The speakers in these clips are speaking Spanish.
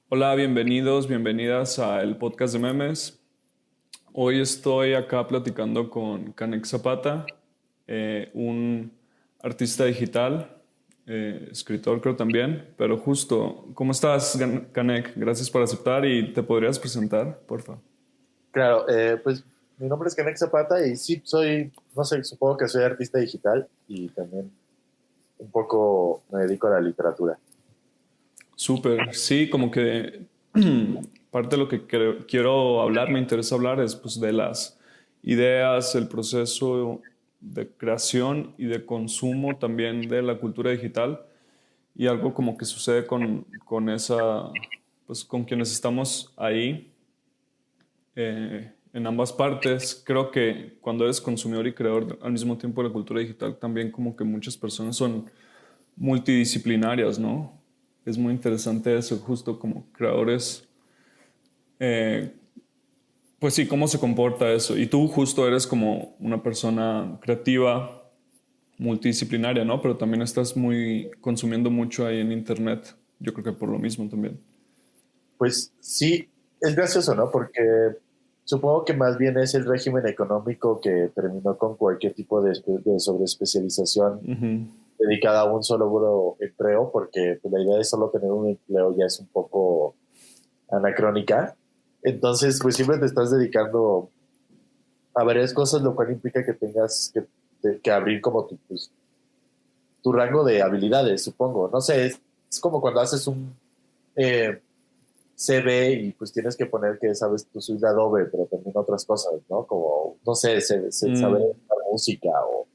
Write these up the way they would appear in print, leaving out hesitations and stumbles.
Hola, bienvenidos, bienvenidas al podcast de memes. Hoy estoy acá platicando con Canek Zapata, un artista digital, escritor creo también, pero justo, ¿cómo estás, Canek? Gracias por aceptar y te podrías presentar, porfa. Claro, pues mi nombre es Kanek Zapata y sí, soy, no sé, supongo que soy artista digital y también un poco me dedico a la literatura. Súper, sí, como que parte de lo que quiero hablar, me interesa hablar es pues de las ideas, el proceso de creación y de consumo también de la cultura digital y algo como que sucede con esa, pues con quienes estamos ahí en ambas partes. Creo que cuando eres consumidor y creador al mismo tiempo de la cultura digital, también como que muchas personas son multidisciplinarias, ¿no? Es muy interesante eso, justo como creadores. eh, pues sí, cómo se comporta eso. Y tú justo eres como una persona creativa, multidisciplinaria, ¿no? Pero también estás muy consumiendo mucho ahí en internet. Yo creo que por lo mismo también. Pues sí, es gracioso, ¿no? Porque supongo que más bien es el régimen económico que terminó con cualquier tipo de sobreespecialización Ujú. dedicada a un solo empleo, porque pues, la idea de solo tener un empleo ya es un poco anacrónica. Entonces, pues siempre te estás dedicando a varias cosas, lo cual implica que tengas que abrir como tu rango de habilidades, supongo. No sé, es como cuando haces un eh, CV y pues tienes que poner que sabes tu suite de Adobe, pero también otras cosas, ¿no? Como, no sé, saber Mm, editar música no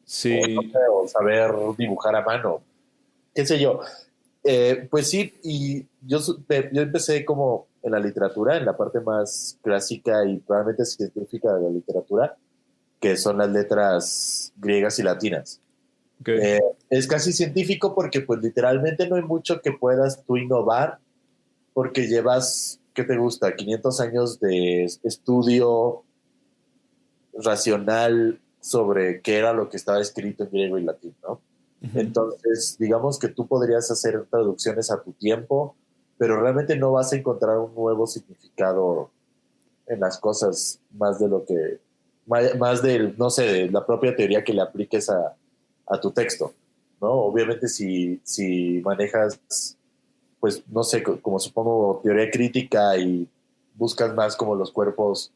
sé, sí, o saber dibujar a mano, qué sé yo. Pues sí, y yo empecé como en la literatura, en la parte más clásica y probablemente científica de la literatura, que son las letras griegas y latinas. ok. Eh, es casi científico porque pues literalmente no hay mucho que puedas tú innovar porque llevas, ¿qué te gusta? 500 años de estudio racional sobre qué era lo que estaba escrito en griego y latín, ¿no? Ujú. Entonces, digamos que tú podrías hacer traducciones a tu tiempo, pero realmente no vas a encontrar un nuevo significado en las cosas más de lo que, más del, no sé, de la propia teoría que le apliques a tu texto, ¿no? Obviamente si manejas, pues, no sé, como supongo, teoría crítica y buscas más como los cuerpos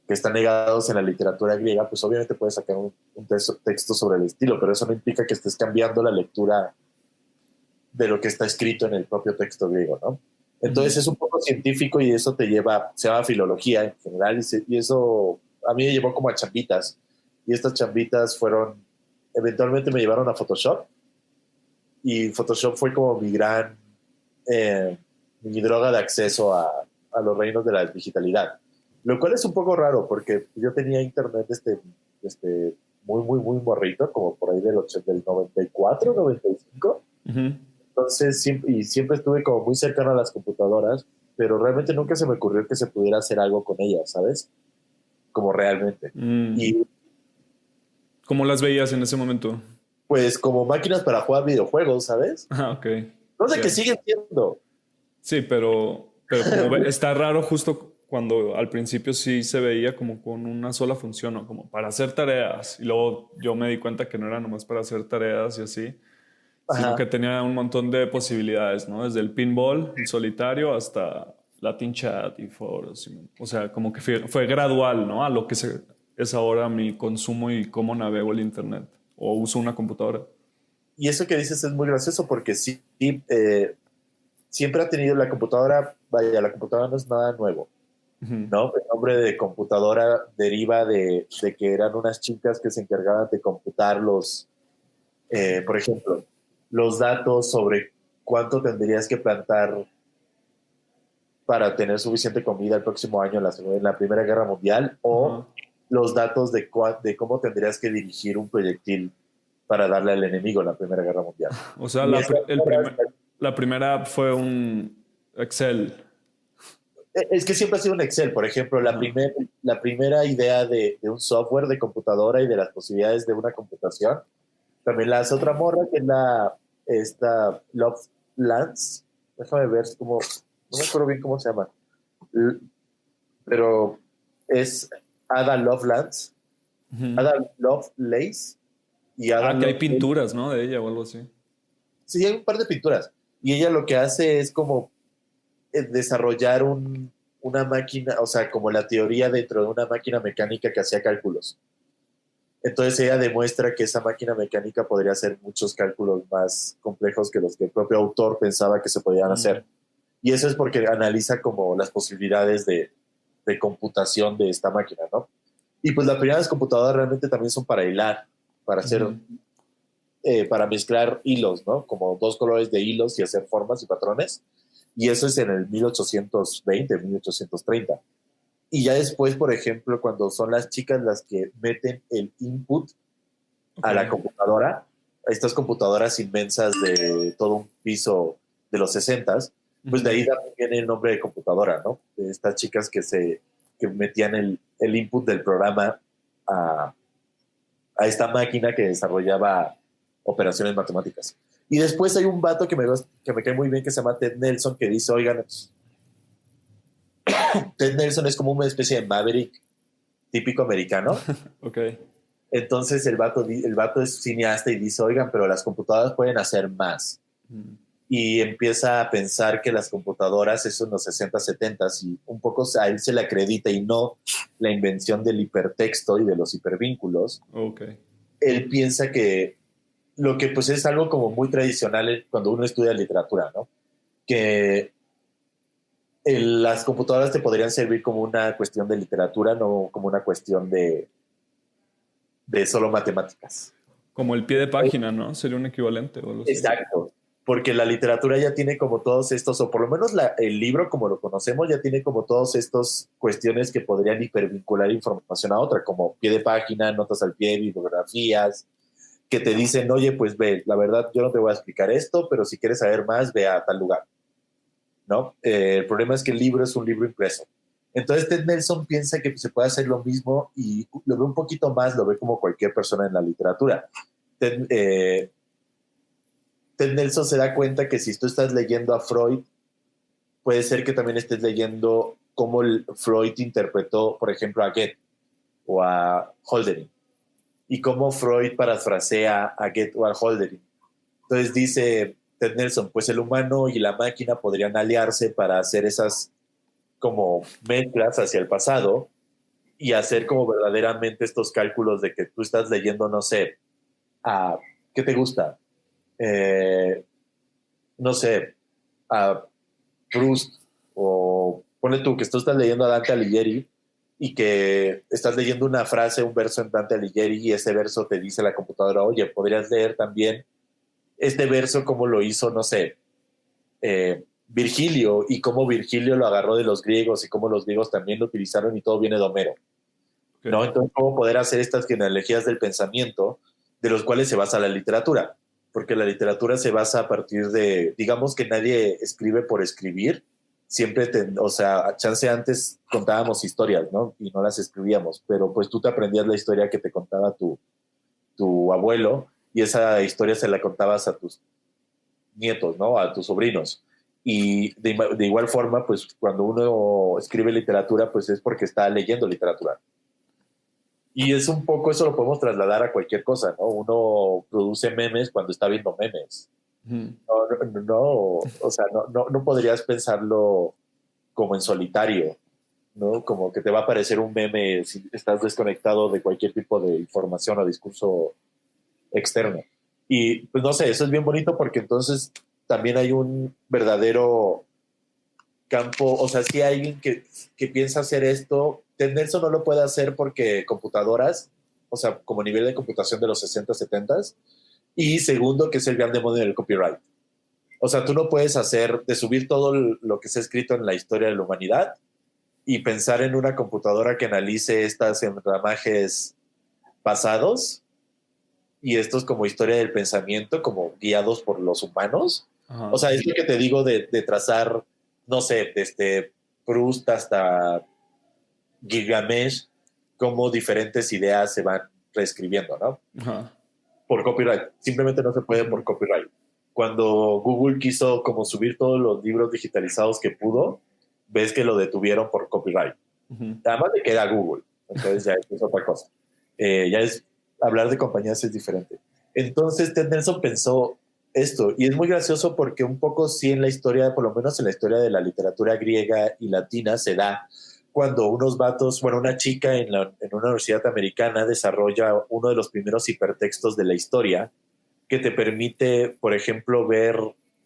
que están negados en la literatura griega, pues obviamente puedes sacar un texto sobre el estilo, pero eso no implica que estés cambiando la lectura de lo que está escrito en el propio texto griego, ¿no? Ujú. Entonces es un poco científico y eso te lleva, se llama filología en general, y eso a mí me llevó como a chambitas. Y estas chambitas fueron, eventualmente me llevaron a Photoshop, y Photoshop fue como eh, mi droga de acceso a los reinos de la digitalidad. Lo cual es un poco raro porque yo tenía internet muy morrito, como por ahí del 94, 95. Ujú. Entonces, siempre estuve como muy cercano a las computadoras, pero realmente nunca se me ocurrió que se pudiera hacer algo con ellas, ¿sabes? Como realmente. Mm. Y ¿Cómo las veías en ese momento? pues como máquinas para jugar videojuegos, ¿sabes? Ah, ok, No sé qué ya. siguen siendo. Sí, pero como está raro justo cuando al principio sí se veía como con una sola función, ¿no? Como para hacer tareas. Y luego yo me di cuenta que no era nomás para hacer tareas y así, sino que Ajá. tenía un montón de posibilidades, ¿no? Desde el pinball, el solitario, hasta Latin Chat y foros. O sea, como que fue gradual, ¿no? A lo que es ahora mi consumo y cómo navego el Internet o uso una computadora. Y eso que dices es muy gracioso porque sí, siempre ha tenido la computadora, vaya, la computadora no es nada nuevo, Ujú. ¿no? El nombre de computadora deriva de que eran unas chicas que se encargaban de computar por ejemplo, los datos sobre cuánto tendrías que plantar para tener suficiente comida el próximo año en la Primera Guerra Mundial, o Ajá. los datos de cómo tendrías que dirigir un proyectil para darle al enemigo en la Primera Guerra Mundial. O sea, Y esta, la primera app fue un Excel. es que siempre ha sido un Excel, por ejemplo, Ajá. la primera idea de un software de computadora y de las posibilidades de una computación, también la hace otra morra, que es esta Love Lance, déjame ver cómo, no me acuerdo bien cómo se llama, L- pero es Ada Lovelace, Ujú. Ada Lovelace y Ada Que hay Lovelace. pinturas, ¿no? De ella o algo así. Sí, hay un par de pinturas. Y ella lo que hace es como desarrollar una máquina, o sea, como la teoría dentro de una máquina mecánica que hacía cálculos. Entonces ella demuestra que esa máquina mecánica podría hacer muchos cálculos más complejos que los que el propio autor pensaba que se podían Mm. hacer. Y eso es porque analiza como las posibilidades de computación de esta máquina, ¿no? Y pues las primeras computadoras realmente también son para hilar, para hacer, Ujú. para mezclar hilos, ¿no? Como dos colores de hilos y hacer formas y patrones. Y eso es en el 1820, 1830. Y ya después, por ejemplo, cuando son las chicas las que meten el input Ok. a la computadora, estas computadoras inmensas de todo un piso de los 60, pues de Ujú. ahí viene el nombre de computadora, ¿no? De estas chicas que metían el input del programa a, a esta máquina que desarrollaba operaciones matemáticas. Y después hay un vato que me cae muy bien que se llama Ted Nelson que dice, oigan, Ted Nelson es como una especie de Maverick típico americano. Ok. Entonces el vato es cineasta y dice, oigan, pero las computadoras pueden hacer más. Mm. Y empieza a pensar que las computadoras, eso en los 60, 70, y un poco a él se le acredita y no la invención del hipertexto y de los hipervínculos. Ok. Él piensa que lo que pues es algo como muy tradicional cuando uno estudia literatura, ¿no? Que las computadoras te podrían servir como una cuestión de literatura, no como una cuestión de solo matemáticas. Como el pie de página, ¿no? Sería un equivalente o algo así. Exacto, porque la literatura ya tiene como todos estos, o por lo menos el libro como lo conocemos, ya tiene como todos estos cuestiones que podrían hipervincular información a otra, como pie de página, notas al pie, bibliografías, que te dicen, oye, pues ve, la verdad yo no te voy a explicar esto, pero si quieres saber más, ve a tal lugar, ¿no? El problema es que el libro es un libro impreso. Entonces Ted Nelson piensa que se puede hacer lo mismo y lo ve un poquito más, lo ve como cualquier persona en la literatura. Ted, Ted Nelson se da cuenta que si tú estás leyendo a Freud, puede ser que también estés leyendo cómo Freud interpretó, por ejemplo, a Goethe o a Holderlin, y cómo Freud parafrasea a Goethe o a Holderlin. Entonces dice Ted Nelson, pues el humano y la máquina podrían aliarse para hacer esas como mezclas hacia el pasado y hacer como verdaderamente estos cálculos de que tú estás leyendo, no sé, a, ¿qué te gusta? Eh, no sé, a Proust, o ponle tú que tú estás leyendo a Dante Alighieri y que estás leyendo una frase, un verso en Dante Alighieri y ese verso te dice la computadora, oye, podrías leer también este verso como lo hizo, no sé, Virgilio y cómo Virgilio lo agarró de los griegos y cómo los griegos también lo utilizaron y todo viene de Homero, ¿no? Ok. Entonces, ¿cómo poder hacer estas genealogías del pensamiento de los cuales se basa la literatura? Porque la literatura se basa a partir de, digamos que nadie escribe por escribir, siempre, o sea, chance antes contábamos historias, ¿no? Y no las escribíamos, pero pues tú te aprendías la historia que te contaba tu abuelo y esa historia se la contabas a tus nietos, ¿no? A tus sobrinos. Y de igual forma, pues cuando uno escribe literatura, pues es porque está leyendo literatura. Y es un poco eso lo podemos trasladar a cualquier cosa, ¿no? Uno produce memes cuando está viendo memes. Ujú. No, o sea, no podrías pensarlo como en solitario, ¿no? Como que te va a aparecer un meme si estás desconectado de cualquier tipo de información o discurso externo. Y pues no sé, eso es bien bonito porque entonces también hay un verdadero campo, o sea, si hay alguien que piensa hacer esto, Tendencio no lo puede hacer porque computadoras, o sea, como nivel de computación de los 60, 70, y segundo, que es el gran demonio del copyright. O sea, tú no puedes hacer de subir todo lo que se ha escrito en la historia de la humanidad y pensar en una computadora que analice estas enramajes pasados y estos como historia del pensamiento, como guiados por los humanos. O Ajá. sea, es lo que te digo de trazar, no sé, desde Proust hasta Gilgamesh, cómo diferentes ideas se van reescribiendo, ¿no? Ajá. Por copyright. Simplemente no se puede por Ujú. copyright. cuando Google quiso como subir todos los libros digitalizados que pudo, ves que lo detuvieron por copyright. Además le queda Google, entonces ya es otra cosa. Ya es, hablar de compañías es diferente. Entonces Ted Nelson pensó esto, y es muy gracioso porque un poco sí en la historia, por lo menos en la historia de la literatura griega y latina, se da cuando unos vatos, bueno, una chica en una universidad americana desarrolla uno de los primeros hipertextos de la historia que te permite, por ejemplo, ver,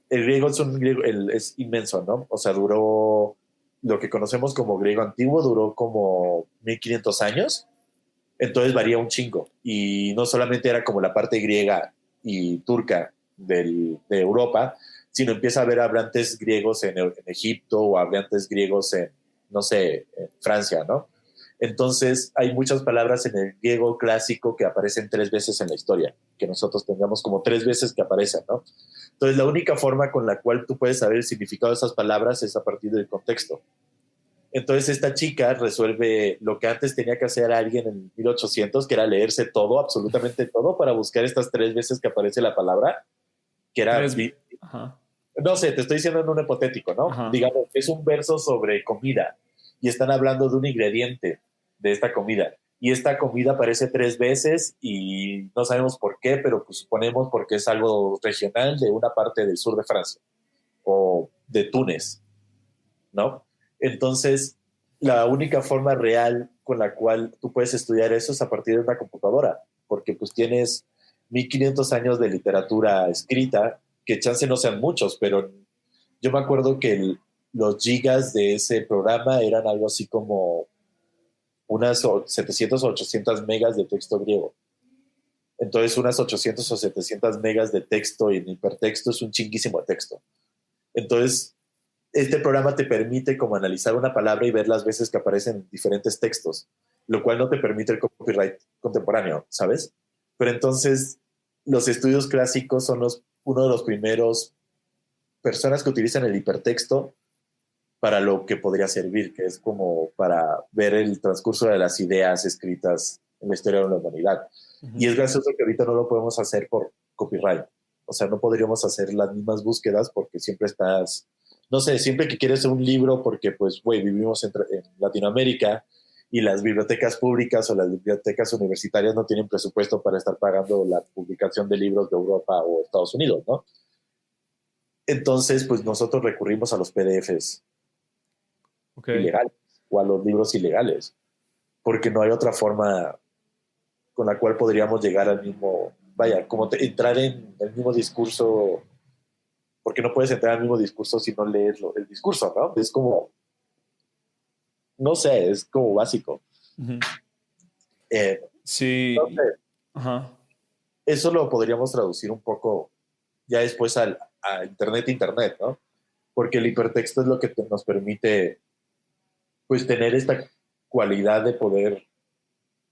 el griego es inmenso, ¿no? O sea, duró, lo que conocemos como griego antiguo, duró como 1500 años, entonces varía un chingo. Y no solamente era como la parte griega y turca de Europa, sino empieza a haber hablantes griegos en Egipto o hablantes griegos en, no sé, en Francia, ¿no? Entonces hay muchas palabras en el griego clásico que aparecen 3 veces en la historia, que nosotros tengamos como 3 veces que aparecen, ¿no? Entonces la única forma con la cual tú puedes saber el significado de esas palabras es a partir del contexto. Entonces esta chica resuelve lo que antes tenía que hacer alguien en 1800, que era leerse todo, absolutamente todo, para buscar estas 3 veces que aparece la palabra, que era, Tres. Ajá. no sé, te estoy diciendo en un hipotético, ¿no? Ajá. Digamos, es un verso sobre comida y están hablando de un ingrediente de esta comida. Y esta comida aparece 3 veces y no sabemos por qué, pero pues suponemos porque es algo regional de una parte del sur de Francia o de Túnez, ¿no? Entonces, la única forma real con la cual tú puedes estudiar eso es a partir de una computadora, porque pues tienes 1500 años de literatura escrita, que chance no sean muchos, pero yo me acuerdo que los gigas de ese programa eran algo así como unas 700 o 800 megas de texto griego. Entonces, unas 800 o 700 megas de texto en hipertexto es un chinguísimo de texto. Entonces, este programa te permite como analizar una palabra y ver las veces que aparecen en diferentes textos, lo cual no te permite el copyright contemporáneo, ¿sabes? Pero entonces los estudios clásicos son uno de los primeros personas que utilizan el hipertexto para lo que podría servir, que es como para ver el transcurso de las ideas escritas en la historia de la humanidad. Y es gracioso que ahorita no lo podemos hacer por copyright. O sea, no podríamos hacer las mismas búsquedas porque siempre estás, no sé, siempre que quieres un libro, porque pues, güey, vivimos en Latinoamérica y las bibliotecas públicas o las bibliotecas universitarias no tienen presupuesto para estar pagando la publicación de libros de Europa o Estados Unidos, ¿no? Entonces, pues nosotros recurrimos a los PDFs Ok. ilegales o a los libros ilegales, porque no hay otra forma con la cual podríamos llegar al mismo, vaya, como entrar en el mismo discurso, porque no puedes entrar al mismo discurso si no lees el discurso, ¿no? Es como, no sé, es como básico. Ujú. Eh, no Sí. sé, Ajá. eso lo podríamos traducir un poco ya después a Internet, ¿no? Porque el hipertexto es lo que nos permite, pues, tener esta cualidad de poder,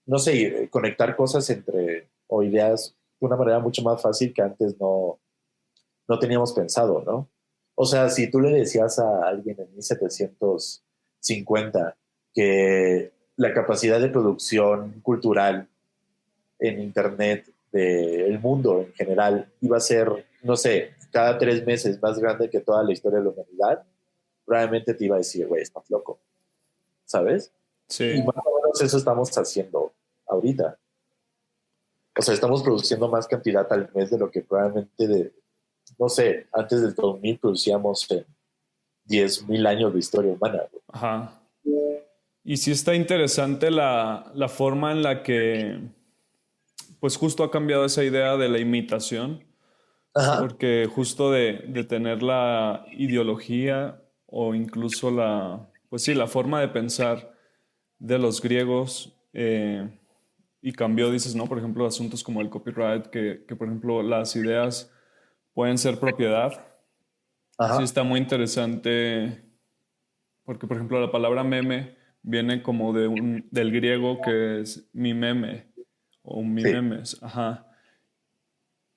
no sé, conectar cosas entre, o ideas de una manera mucho más fácil que antes no teníamos pensado, ¿no? O sea, si tú le decías a alguien en 1750 que la capacidad de producción cultural en Internet del mundo en general iba a ser, no sé, cada 3 meses más grande que toda la historia de la humanidad, probablemente te iba a decir, güey, estás loco, ¿sabes? Y Sí. más o menos eso estamos haciendo ahorita. O sea, estamos produciendo más cantidad al mes de lo que probablemente, no sé, antes del 2000 producíamos en 10.000 años de historia humana. Ajá. Y sí está interesante la forma en la que, pues justo ha cambiado esa idea de la imitación, Ajá, porque justo de tener la ideología o incluso pues sí, la forma de pensar de los griegos y cambió, dices, ¿no? Por ejemplo, asuntos como el copyright, que por ejemplo las ideas pueden ser propiedad. Sí ajá, está muy interesante porque, por ejemplo, la palabra meme viene como del griego que es mi meme o mi sí, memes, ajá.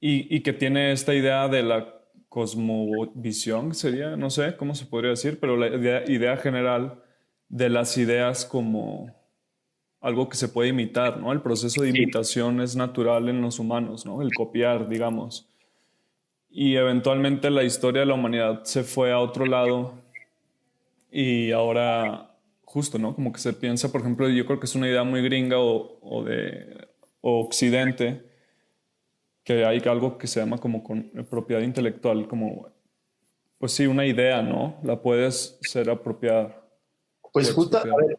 Y que tiene esta idea de la cosmovisión, sería, no sé cómo se podría decir, pero la idea general de las ideas como algo que se puede imitar, ¿no? El proceso de sí, imitación es natural en los humanos, ¿no? El copiar, digamos. y eventualmente la historia de la humanidad se fue a otro lado y ahora justo, ¿no? Como que se piensa, por ejemplo, yo creo que es una idea muy gringa o de o occidente, que hay algo que se llama como con propiedad intelectual, como, pues sí, una idea, ¿no? La puedes ser apropiada o Pues justo, a expropiar.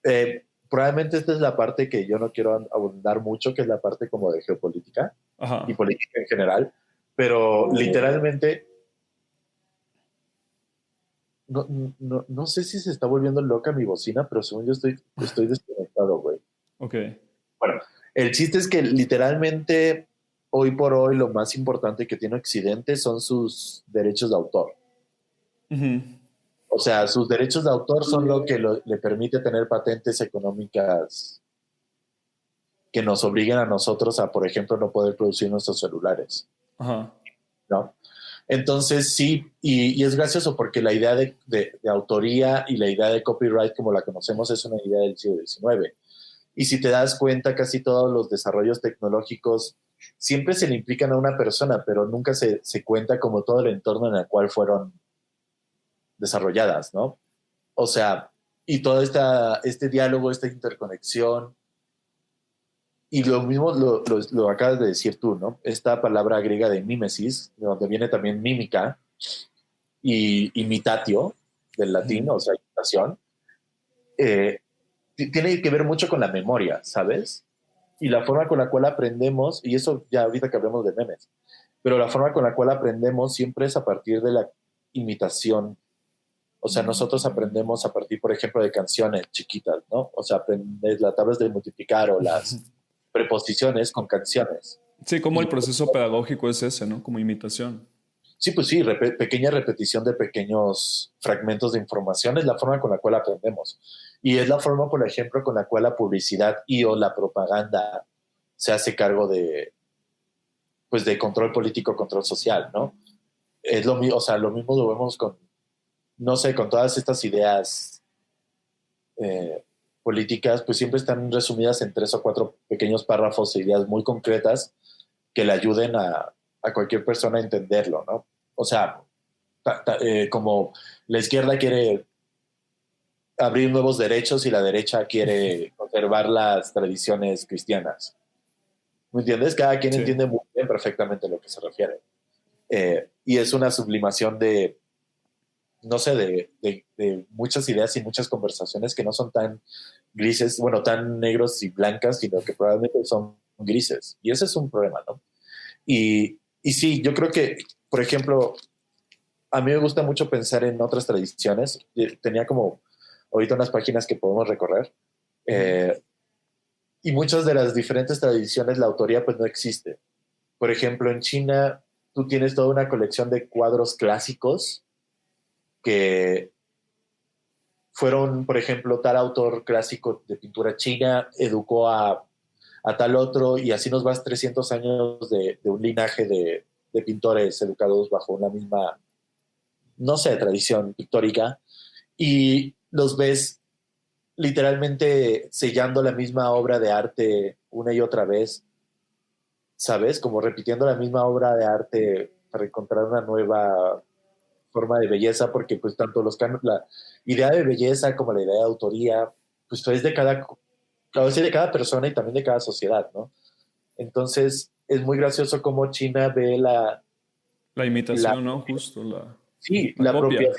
ver, probablemente esta es la parte que yo no quiero abundar mucho, que es la parte como de geopolítica y Ajá, política en general, pero literalmente no, no sé si se está volviendo loca mi bocina, pero según yo estoy desconectado, güey. ok. Bueno, el chiste es que literalmente hoy por hoy lo más importante que tiene Occidente son sus derechos de autor. Ujú. O sea, sus derechos de autor son lo que le permite tener patentes económicas que nos obliguen a nosotros a, por ejemplo, no poder producir nuestros celulares, Ajá. ¿no? Entonces sí, y es gracioso porque la idea de autoría y la idea de copyright como la conocemos es una idea del siglo XIX. Y si te das cuenta, casi todos los desarrollos tecnológicos siempre se le implican a una persona, pero nunca se cuenta como todo el entorno en el cual fueron desarrolladas, ¿no? O sea, y todo este diálogo, esta interconexión, y lo mismo lo acabas de decir tú, ¿no? Esta palabra griega de mímesis, de donde viene también mímica, y imitatio, del latín, o sea, imitación, eh, tiene que ver mucho con la memoria, ¿sabes? Y la forma con la cual aprendemos, y eso ya ahorita que hablemos de memes, pero la forma con la cual aprendemos siempre es a partir de la imitación. O sea, nosotros aprendemos a partir, por ejemplo, de canciones chiquitas, ¿no? O sea, aprendes las tablas de multiplicar o las preposiciones con canciones. Sí, como el Y proceso pedagógico es ese, ¿no? Como imitación. sí, pues sí, pequeña repetición de pequeños fragmentos de información es la forma con la cual aprendemos. Y es la forma, por ejemplo, con la cual la publicidad y o la propaganda se hace cargo pues, de control político, control social, ¿no? Es lo mismo, o sea, lo mismo lo vemos con, no sé, con todas estas ideas eh, políticas, pues siempre están resumidas en 3 o 4 pequeños párrafos e ideas muy concretas que le ayuden a cualquier persona a entenderlo, ¿no? O sea, como la izquierda quiere abrir nuevos derechos y la derecha quiere conservar las tradiciones cristianas. ¿Me entiendes? Cada quien Sí. entiende muy bien perfectamente a lo que se refiere. Y es una sublimación de, no sé, de muchas ideas y muchas conversaciones que no son tan grises, bueno, tan negros y blancas, sino que probablemente son grises. Y ese es un problema, ¿no? Y sí, yo creo que, por ejemplo, a mí me gusta mucho pensar en otras tradiciones. Tenía como ahorita unas páginas que podemos recorrer. Ujú. Eh, y muchas de las diferentes tradiciones, la autoría pues no existe. Por ejemplo, en China, tú tienes toda una colección de cuadros clásicos que fueron, por ejemplo, tal autor clásico de pintura china educó a tal otro y así nos vas 300 años de un linaje de pintores educados bajo una misma, no sé, tradición pictórica y los ves literalmente sellando la misma obra de arte una y otra vez, ¿sabes? Como repitiendo la misma obra de arte para encontrar una nueva forma de belleza, porque pues tanto la idea de belleza como la idea de autoría, pues es de de cada persona y también de cada sociedad, ¿no? Entonces es muy gracioso cómo China ve La la, imitación, ¿no? Justo, sí, la copia.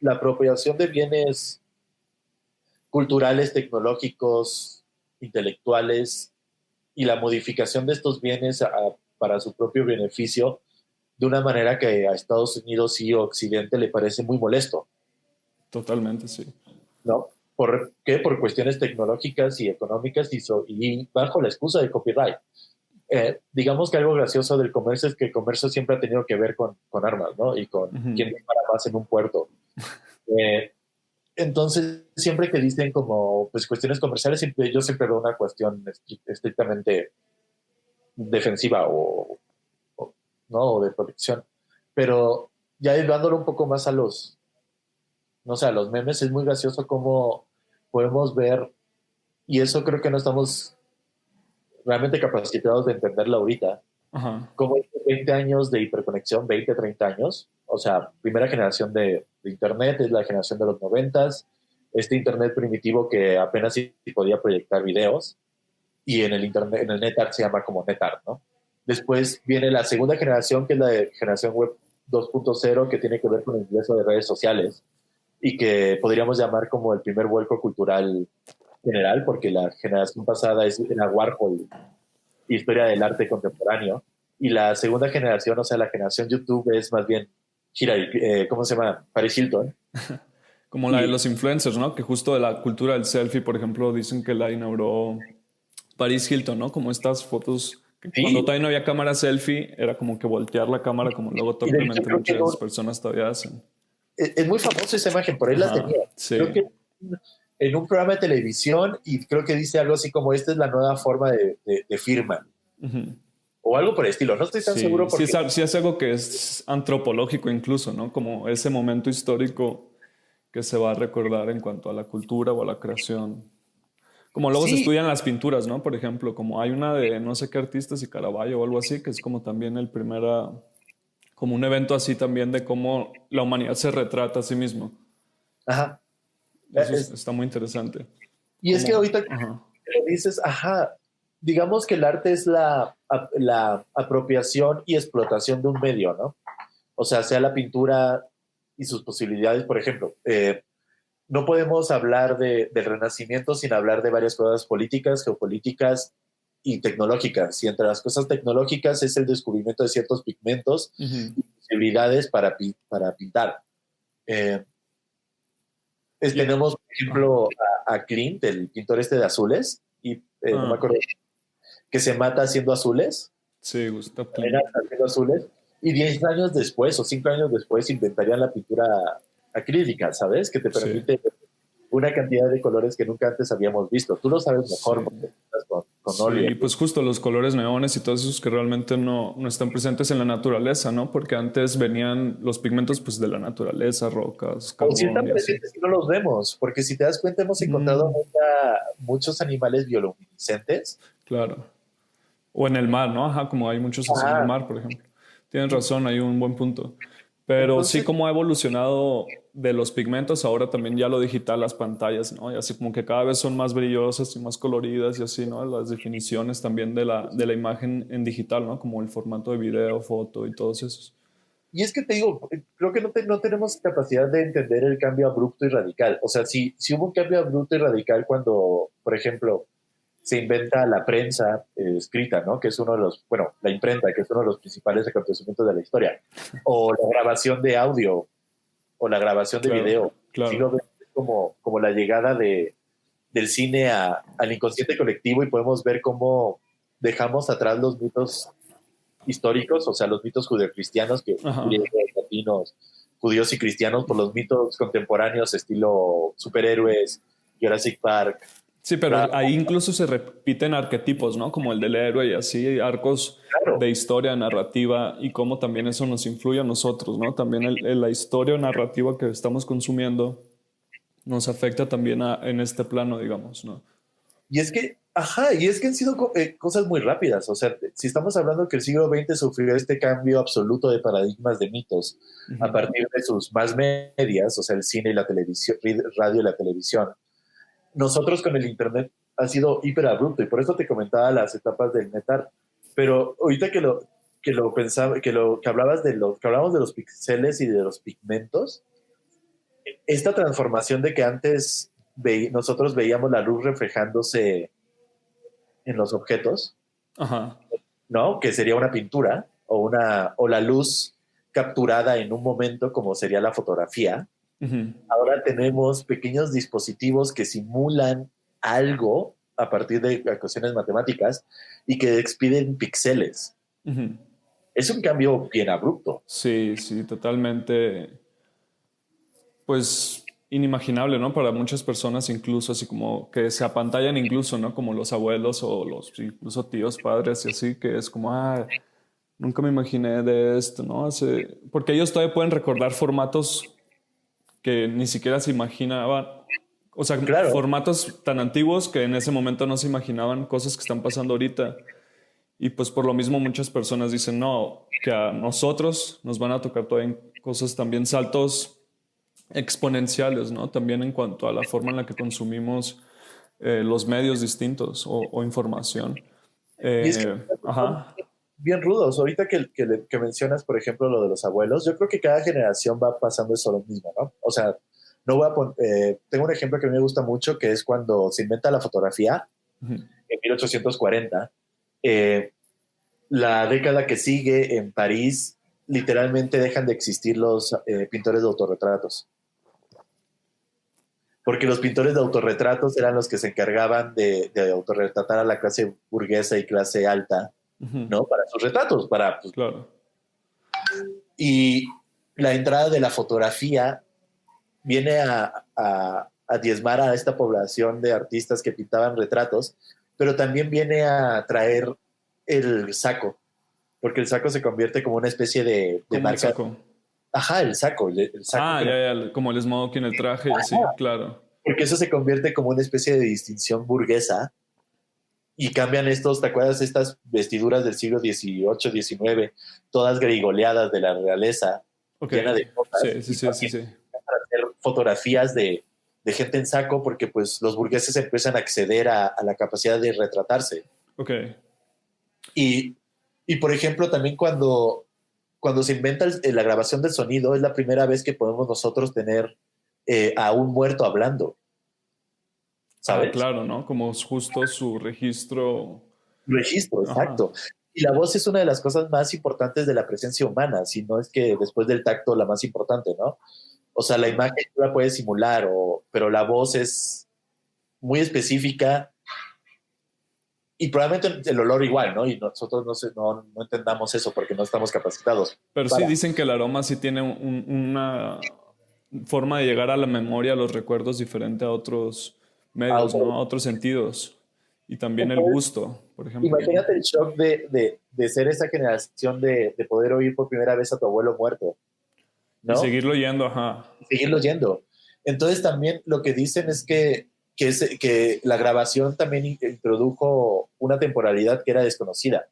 la apropiación de bienes culturales, tecnológicos, intelectuales y la modificación de estos bienes para su propio beneficio de una manera que a Estados Unidos y Occidente le parece muy molesto, Totalmente, sí. ¿no? ¿Por qué? Por cuestiones tecnológicas y económicas y bajo la excusa de copyright. Digamos que algo gracioso del comercio es que el comercio siempre ha tenido que ver con armas, ¿no? Y con Ujú. quién dispara más en un puerto. Eh, entonces, siempre que dicen como pues, cuestiones comerciales, yo siempre veo una cuestión estrictamente defensiva ¿no? O de protección. Pero ya llevándolo un poco más a no sé, a los memes, es muy gracioso cómo podemos ver, y eso creo que no estamos realmente capacitados de entenderlo ahorita, Ajá. Como estos 20 años de hiperconexión, 20, 30 años, o sea, primera generación de Internet, es la generación de los 90, este Internet primitivo que apenas sí podía proyectar videos, y en el Internet, en el NetArt se llama como NetArt, ¿no? Después viene la segunda generación, que es la de generación web 2.0, que tiene que ver con el ingreso de redes sociales y que podríamos llamar como el primer vuelco cultural general, porque la generación pasada era Warhol, historia del arte contemporáneo, y la segunda generación, o sea, la generación YouTube es más bien, ¿cómo se llama? Paris Hilton. Como la de Y los influencers, ¿no? Que justo de la cultura del selfie, por ejemplo, dicen que la inauguró Paris Hilton, ¿no? Como estas fotos que cuando sí, todavía no había cámara selfie, era como que voltear la cámara como luego y de hecho torpemente creo que muchas personas todavía hacen. es muy famosa esa imagen, por ahí la Ajá, tenía. Creo sí. que en un programa de televisión y creo que dice algo así como esta es la nueva forma de firma o algo por el estilo. No estoy tan Sí, seguro porque sí es algo que es antropológico incluso, ¿no? Como ese momento histórico que se va a recordar en cuanto a la cultura o a la creación. Como luego se sí, estudian las pinturas, ¿no? Por ejemplo, como hay una de no sé qué artistas y Caravaggio o algo así, que es como también el primera, como un evento así también de cómo la humanidad se retrata a sí mismo. ajá. Eso Es, está muy interesante. y es que Como, ahorita ajá, que dices, ajá, digamos que el arte es la apropiación y explotación de un medio, ¿no? O sea la pintura y sus posibilidades, por ejemplo, no podemos hablar del Renacimiento sin hablar de varias cosas políticas, geopolíticas y tecnológicas. Y entre las cosas tecnológicas es el descubrimiento de ciertos pigmentos ujú, y posibilidades para pintar. Eh, y- tenemos, por ajá, ejemplo, a Klimt, el pintor este de azules, y no me ah, acuerdo, que se mata haciendo azules, sí, Gustav era Klimt. haciendo azules, y 10 años después o 5 años después inventarían la pintura acrílica, ¿sabes? Que te Sí, permite una cantidad de colores que nunca antes habíamos visto. Tú lo sabes mejor sí. porque estás con óleo. Sí, pues justo los colores neones y todos esos que realmente no están presentes en la naturaleza, ¿no? Porque antes venían los pigmentos pues de la naturaleza, rocas, O si carbón están y así. presentes y no los vemos, porque si te das cuenta hemos encontrado Mm, muchos animales bioluminiscentes. claro. O en el mar, ¿no? Ajá, como hay muchos así en el Ajá. mar, por ejemplo. Tienes razón, hay un buen punto. Pero sí, Entonces, como ha evolucionado de los pigmentos, ahora también ya lo digital, las pantallas, ¿no? Y así como que cada vez son más brillosas y más coloridas y así, ¿no? Las definiciones también de la imagen en digital, ¿no? Como el formato de video, foto y todos esos. y es que te digo, creo que no tenemos capacidad de entender el cambio abrupto y radical. O sea, si hubo un cambio abrupto y radical cuando, por ejemplo, se inventa la prensa escrita, ¿no? Que es uno de los, bueno, la imprenta, que es uno de los principales acontecimientos de la historia. O la grabación de audio, o la grabación de Claro, video. claro. Siglo XX es como la llegada del cine al inconsciente colectivo y podemos ver cómo dejamos atrás los mitos históricos, o sea, los mitos judeocristianos, que Ajá. griegos, latinos, judíos y cristianos, por los mitos contemporáneos, estilo superhéroes, Jurassic Park. Sí, pero ahí incluso se repiten arquetipos, ¿no? Como el del héroe y así, arcos Claro, de historia, narrativa y cómo también eso nos influye a nosotros, ¿no? También la historia o narrativa que estamos consumiendo nos afecta también en este plano, digamos, ¿no? y es que, ajá, y es que han sido cosas muy rápidas. O sea, si estamos hablando que el siglo XX sufrió este cambio absoluto de paradigmas de mitos a Ujú. partir de sus más medias, o sea, el cine y la televisión, radio y la televisión, nosotros con el Internet ha sido hiper abrupto y por eso te comentaba las etapas del metal. Pero ahorita que lo pensaba, que hablabas que hablamos de los píxeles y de los pigmentos, esta transformación de que antes nosotros veíamos la luz reflejándose en los objetos, Ajá. ¿no? Que sería una pintura o la luz capturada en un momento como sería la fotografía. Ujú. Ahora tenemos pequeños dispositivos que simulan algo a partir de ecuaciones matemáticas y que expiden píxeles. Ujú. Es un cambio bien abrupto. Sí, sí, totalmente, pues inimaginable, ¿no? Para muchas personas incluso, así como que se apantallan incluso, ¿no? Como los abuelos o los incluso tíos, padres y así, que es como, ah, nunca me imaginé de esto, ¿no? Porque ellos todavía pueden recordar formatos que ni siquiera se imaginaban, o sea, Claro, formatos tan antiguos que en ese momento no se imaginaban cosas que están pasando ahorita. Y pues por lo mismo muchas personas dicen, no, que a nosotros nos van a tocar todavía cosas también, saltos exponenciales, ¿no? También en cuanto a la forma en la que consumimos los medios distintos o información. Y es que son Ajá. bien rudos. Ahorita que mencionas, por ejemplo, lo de los abuelos, yo creo que cada generación va pasando eso lo mismo, ¿no? O sea, no voy a tengo un ejemplo que a mí me gusta mucho, que es cuando se inventa la fotografía Ujú. en 1840. eh, la década que sigue en París, literalmente dejan de existir los pintores de autorretratos. Porque los pintores de autorretratos eran los que se encargaban de autorretratar a la clase burguesa y clase alta, Ujú. ¿no? Para sus retratos, para, pues, Claro. y la entrada de la fotografía viene a diezmar a esta población de artistas que pintaban retratos, pero también viene a traer el saco, porque el saco se convierte como una especie de ¿Cómo el marca. saco? Ajá, el saco Ah, que ya, ya, como el smoking, el traje y así, claro. porque eso se convierte como una especie de distinción burguesa y cambian estos, ¿te acuerdas? Estas vestiduras del siglo XVIII, XIX, todas grigoleadas de la realeza, Ok. llena de cosas, Sí, sí, y sí, sí, también sí. hacer fotografías de gente en saco porque pues los burgueses empiezan a acceder a la capacidad de retratarse. Ok. Y, y por ejemplo, también cuando se inventa la grabación del sonido, es la primera vez que podemos nosotros tener a un muerto hablando, Ah, ¿sabes? claro, ¿no? Como justo su registro. Registro, Ajá. exacto. Y la voz es una de las cosas más importantes de la presencia humana, si no es que después del tacto la más importante, ¿no? O sea, la imagen tú la puedes simular, pero la voz es muy específica y probablemente el olor igual, ¿no? Y nosotros no entendamos eso porque no estamos capacitados Pero sí para. dicen que el aroma sí tiene una forma de llegar a la memoria, a los recuerdos diferente a otros medios, Auto. ¿no? A otros sentidos. Y también el Entonces, gusto, por ejemplo, ¿no? imagínate el shock de ser esa generación de poder oír por primera vez a tu abuelo muerto, Y ¿no? seguirlo yendo, ajá. Seguirlo yendo. Entonces también lo que dicen es que la grabación también introdujo una temporalidad que era desconocida.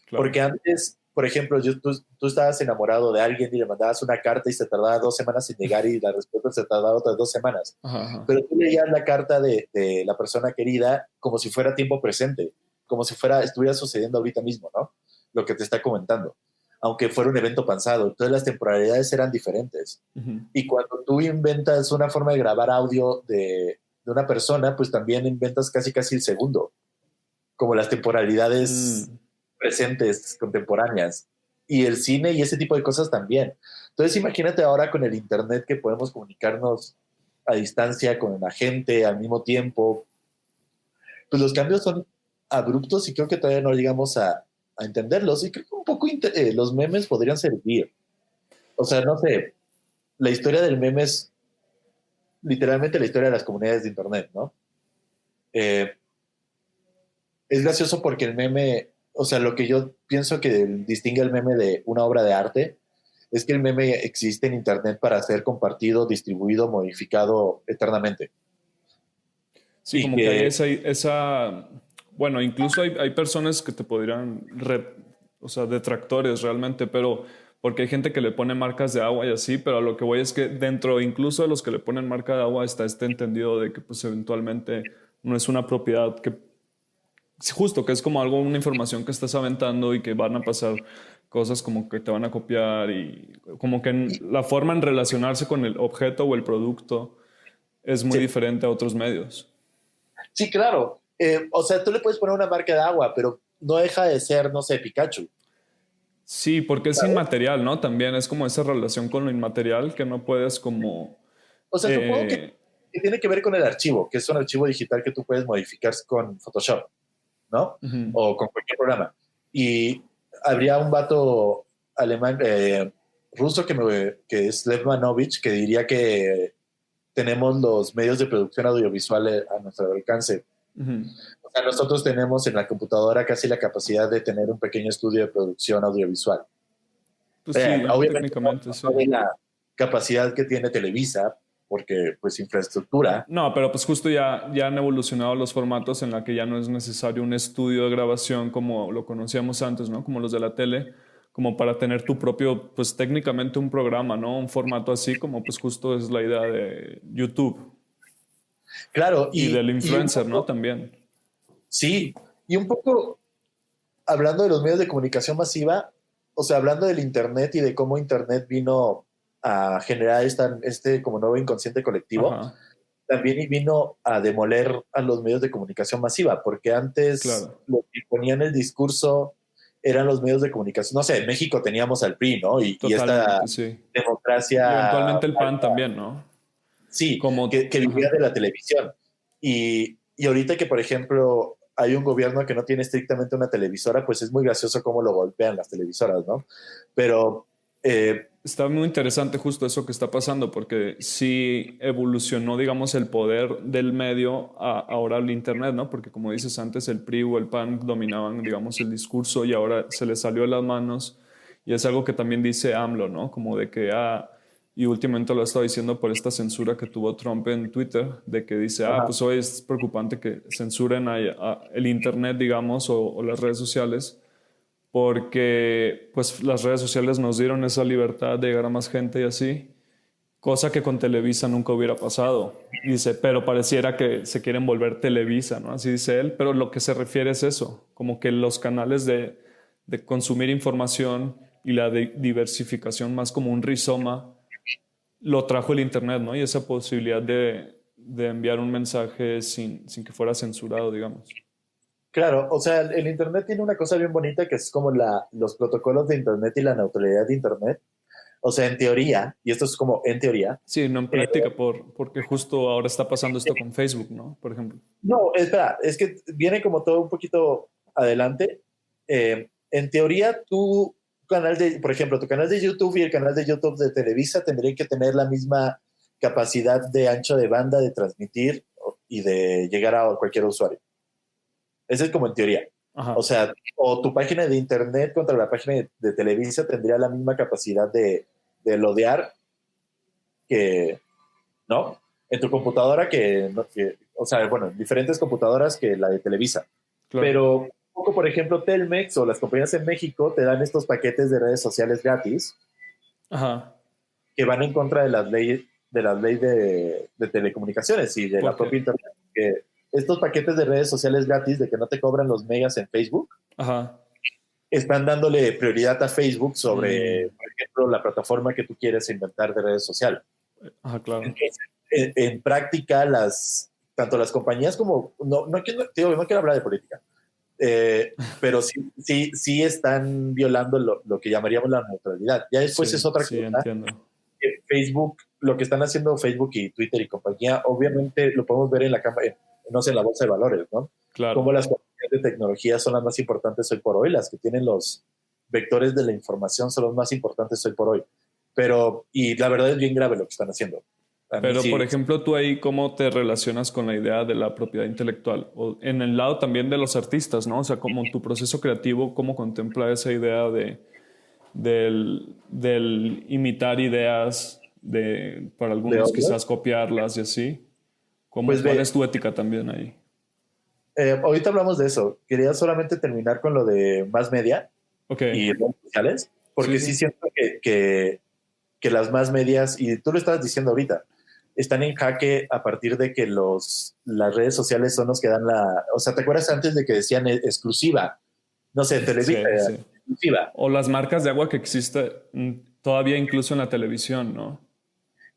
Claro. Porque antes, por ejemplo, tú estabas enamorado de alguien y le mandabas una carta y se tardaba 2 semanas en llegar y la respuesta se tardaba otras 2 semanas. Ajá, ajá. Pero tú leías la carta de la persona querida como si fuera tiempo presente, como si estuviera sucediendo ahorita mismo, ¿no? Lo que te está comentando, aunque fuera un evento pasado. Entonces las temporalidades eran diferentes. Ujú. Y cuando tú inventas una forma de grabar audio de una persona, pues también inventas casi casi el segundo, como las temporalidades Mm. presentes, contemporáneas. Y el cine y ese tipo de cosas también. Entonces imagínate ahora con el Internet que podemos comunicarnos a distancia con la gente al mismo tiempo. Pues los cambios son abruptos y creo que todavía no llegamos a entenderlos. Y creo que un poco los memes podrían servir. O sea, no sé, la historia del meme es literalmente la historia de las comunidades de Internet, ¿no? Eh, es gracioso porque el meme, o sea, lo que yo pienso que distingue el meme de una obra de arte es que el meme existe en Internet para ser compartido, distribuido, modificado eternamente. Sí, Y como que hay que, esa, bueno, incluso hay personas que te podrían, o sea, detractores realmente, pero porque hay gente que le pone marcas de agua y así, pero a lo que voy es que dentro incluso de los que le ponen marca de agua está este entendido de que pues eventualmente no es una propiedad que, sí, justo que es como algo, una información que estás aventando y que van a pasar cosas como que te van a copiar y como que la forma en relacionarse con el objeto o el producto es muy sí, diferente a otros medios. sí, claro. O sea, tú le puedes poner una marca de agua, pero no deja de ser, no sé, Pikachu. Sí, porque es ¿Sabes? inmaterial, ¿no? También es como esa relación con lo inmaterial que no puedes como... O sea, supongo eh, que tiene que ver con el archivo, que es un archivo digital que tú puedes modificar con Photoshop, ¿no? ujú. O con cualquier programa. Y habría un vato alemán, ruso que es Lev Manovich, que diría que tenemos los medios de producción audiovisual a nuestro alcance. Ujú. O sea, nosotros tenemos en la computadora casi la capacidad de tener un pequeño estudio de producción audiovisual. Pues sí, Obviamente técnicamente sí. no de la capacidad que tiene Televisa, porque pues infraestructura. No, pero pues justo ya han evolucionado los formatos en la que ya no es necesario un estudio de grabación como lo conocíamos antes, ¿no? Como los de la tele, como para tener tu propio, pues técnicamente un programa, ¿no? Un formato así como pues justo es la idea de YouTube Claro, y del y un influencer, ¿no? poco, También. sí, y un poco hablando de los medios de comunicación masiva, o sea, hablando del Internet y de cómo Internet vino a generar este como nuevo inconsciente colectivo, Ajá, también vino a demoler a los medios de comunicación masiva, porque antes claro, lo que ponían el discurso eran los medios de comunicación. No sé, en México teníamos al PRI, ¿no? Y esta totalmente, sí. Y democracia, eventualmente el PAN también, ¿no? sí, Como, que vivía ajá, de la televisión. Y ahorita que, por ejemplo, hay un gobierno que no tiene estrictamente una televisora, pues es muy gracioso cómo lo golpean las televisoras, ¿no? Pero está muy interesante justo eso que está pasando, porque sí evolucionó, digamos, el poder del medio a ahora el Internet, ¿no? Porque como dices antes, el PRI o el PAN dominaban, digamos, el discurso y ahora se les salió de las manos. Y es algo que también dice AMLO, ¿no? Como de que, y últimamente lo ha estado diciendo por esta censura que tuvo Trump en Twitter, de que dice, ajá, pues hoy es preocupante que censuren el Internet, digamos, o las redes sociales porque pues las redes sociales nos dieron esa libertad de llegar a más gente y así, cosa que con Televisa nunca hubiera pasado. Dice, pero pareciera que se quieren volver Televisa, ¿no? Así dice él, pero lo que se refiere es eso, como que los canales de consumir información y la diversificación más como un rizoma lo trajo el Internet, ¿no? Y esa posibilidad de enviar un mensaje sin que fuera censurado, digamos. claro, o sea, el Internet tiene una cosa bien bonita que es como los protocolos de Internet y la neutralidad de Internet. O sea, en teoría, y esto es como en teoría, Sí, no en eh, práctica, porque justo ahora está pasando esto con Facebook, ¿no? Por ejemplo. no, espera, es que viene como todo un poquito adelante. En teoría, por ejemplo, tu canal de YouTube y el canal de YouTube de Televisa tendrían que tener la misma capacidad de ancho de banda de transmitir y de llegar a cualquier usuario. Ese es como en teoría. O Ajá. sea, o tu página de internet contra la página de Televisa tendría la misma capacidad de lodear que, ¿no? En tu computadora o sea, bueno, en diferentes computadoras que la de Televisa. Claro. Pero un poco, por ejemplo, Telmex o las compañías en México te dan estos paquetes de redes sociales gratis Ajá. que van en contra de las leyes de telecomunicaciones y de la ¿Por qué? propia internet. Que estos paquetes de redes sociales gratis de que no te cobran los megas en Facebook Ajá. están dándole prioridad a Facebook sobre, Mm. por ejemplo, la plataforma que tú quieres inventar de redes sociales. Ajá, claro. Entonces, en práctica, tanto las compañías como, no quiero hablar de política, pero sí están violando lo que llamaríamos la neutralidad. Ya después es Sí, otra sí, cosa. entiendo. Facebook, lo que están haciendo Facebook y Twitter y compañía, obviamente lo podemos ver en la cámara, no sé, en la bolsa de valores, ¿no? Como Claro. las compañías de tecnología son las más importantes hoy por hoy, las que tienen los vectores de la información son los más importantes hoy por hoy. Y la verdad es bien grave lo que están haciendo. A mí Pero, por sí, ejemplo, tú ahí, ¿cómo te relacionas con la idea de la propiedad intelectual? O en el lado también de los artistas, ¿no? O sea, como tu proceso creativo, ¿cómo contempla esa idea del imitar ideas, para de algunos obvio. quizás copiarlas y así? Pues ¿Cuál ve, es tu ética también ahí? ahorita hablamos de eso. Quería solamente terminar con lo de más media Ok, y redes sociales, sí, porque sí sí. siento que las más medias, y tú lo estabas diciendo ahorita, están en jaque a partir de que las redes sociales son los que dan o sea, ¿te acuerdas antes de que decían exclusiva? No sé, Televisa, Sí, sí. exclusiva. O las marcas de agua que existe todavía incluso en la televisión, ¿no?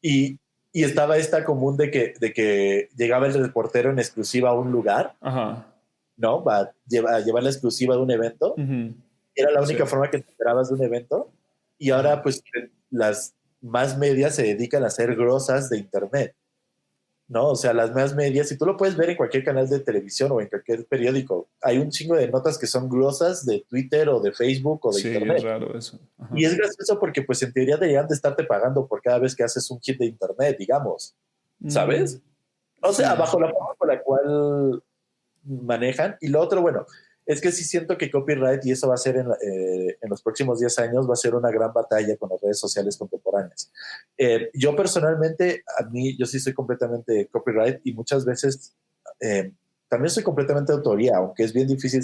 Y, y estaba esta común de que llegaba el reportero en exclusiva a un lugar, Ajá. ¿no? A llevar la exclusiva de un evento. Ujú. Era la Sí, única forma que te enterabas de un evento. Y ahora, ajá. pues, las más medias se dedican a ser grosas de Internet. ¿No? O sea, las más medias, y tú lo puedes ver en cualquier canal de televisión o en cualquier periódico, hay un chingo de notas que son glosas de Twitter o de Facebook o de Sí, es Internet. raro eso. Y Ajá. es gracioso porque pues en teoría deberían de estarte pagando por cada vez que haces un hit de Internet, digamos, Mm, ¿sabes? O sea, sí. bajo la forma por la cual manejan. Y lo otro, bueno, Es que sí siento que copyright, y eso va a ser en los próximos 10 años, va a ser una gran batalla con las redes sociales contemporáneas. Yo personalmente, yo sí soy completamente copyright y muchas veces también soy completamente autoría, aunque es bien difícil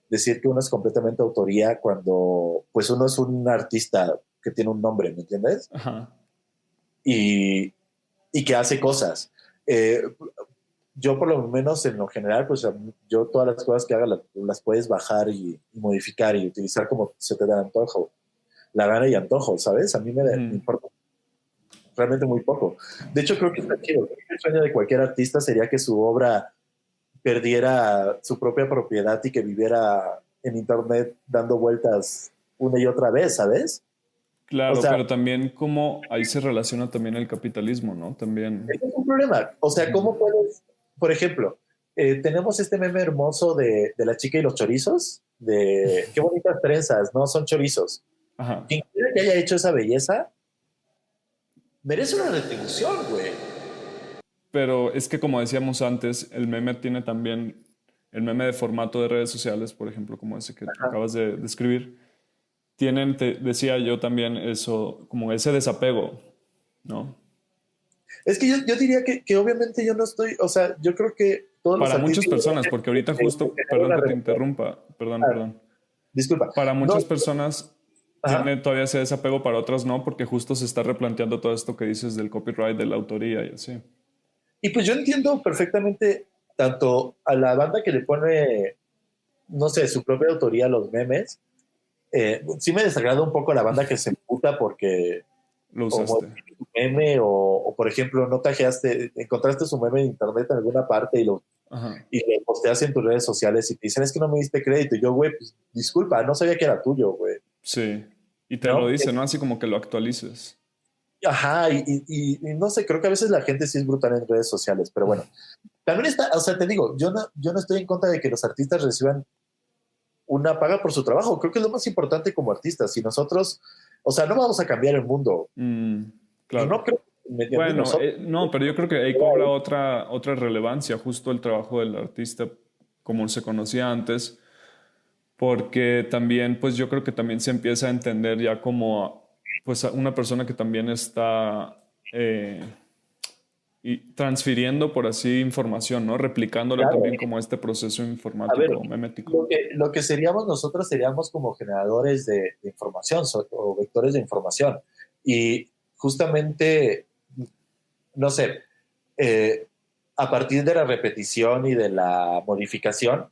decir que uno es completamente autoría cuando pues uno es un artista que tiene un nombre, ¿me entiendes? Ajá. Y que hace cosas. Yo por lo menos en lo general, pues yo todas las cosas que haga las puedes bajar y modificar y utilizar como se te da antojo, la gana y antojo, ¿sabes? A mí me importa realmente muy poco. De hecho, creo que está chido. Creo que el sueño de cualquier artista sería que su obra perdiera su propia propiedad y que viviera en internet dando vueltas una y otra vez, ¿sabes? O Claro, sea, pero también como ahí se relaciona también el capitalismo, ¿no? También. ese es un problema. O sea, ¿cómo puedes, por ejemplo, tenemos este meme hermoso de la chica y los chorizos, de qué bonitas trenzas, ¿no? Son chorizos. Ajá. Quien quiera que haya hecho esa belleza, merece una retribución, güey. Pero es que como decíamos antes, el meme tiene también el meme de formato de redes sociales, por ejemplo, como ese que acabas de describir, tienen, decía yo también eso, como ese desapego, ¿no? Es que yo diría que obviamente yo no estoy, o sea, yo creo que todos los Para muchas artistas personas, porque ahorita justo, generan perdón una que te revolución. interrumpa, Ah, perdón. disculpa. Para No, muchas personas ajá. tiene todavía ese desapego, para otras no, porque justo se está replanteando todo esto que dices del copyright, de la autoría y así. Y pues yo entiendo perfectamente tanto a la banda que le pone, no sé, su propia autoría a los memes. Sí me desagrada un poco la banda que se emputa porque Lo o usaste. modificaste tu meme o, por ejemplo, no tajeaste, encontraste su meme en internet en alguna parte Ajá. y lo posteas en tus redes sociales y te dicen, es que no me diste crédito. Y yo, güey, pues disculpa, no sabía que era tuyo, güey. Sí. Y te lo ¿No? dice, ¿no? Así como que lo actualices. Ajá, y no sé, creo que a veces la gente sí es brutal en redes sociales, pero bueno, también está, o sea, te digo, yo no estoy en contra de que los artistas reciban una paga por su trabajo, creo que es lo más importante como artistas, si nosotros, o sea, no vamos a cambiar el mundo, Mm, pues claro. no creo, ¿me entiendes? Bueno, Nosotros, no, pero yo creo que ahí cobra otra relevancia, justo el trabajo del artista como se conocía antes, porque también, pues yo creo que también se empieza a entender ya como, pues, a una persona que también está eh, y transfiriendo, por así, información, ¿no? Replicándola claro, también como este proceso a ver, informático o memético. lo que seríamos nosotros seríamos como generadores de información o vectores de información, y justamente, no sé, eh, a partir de la repetición y de la modificación,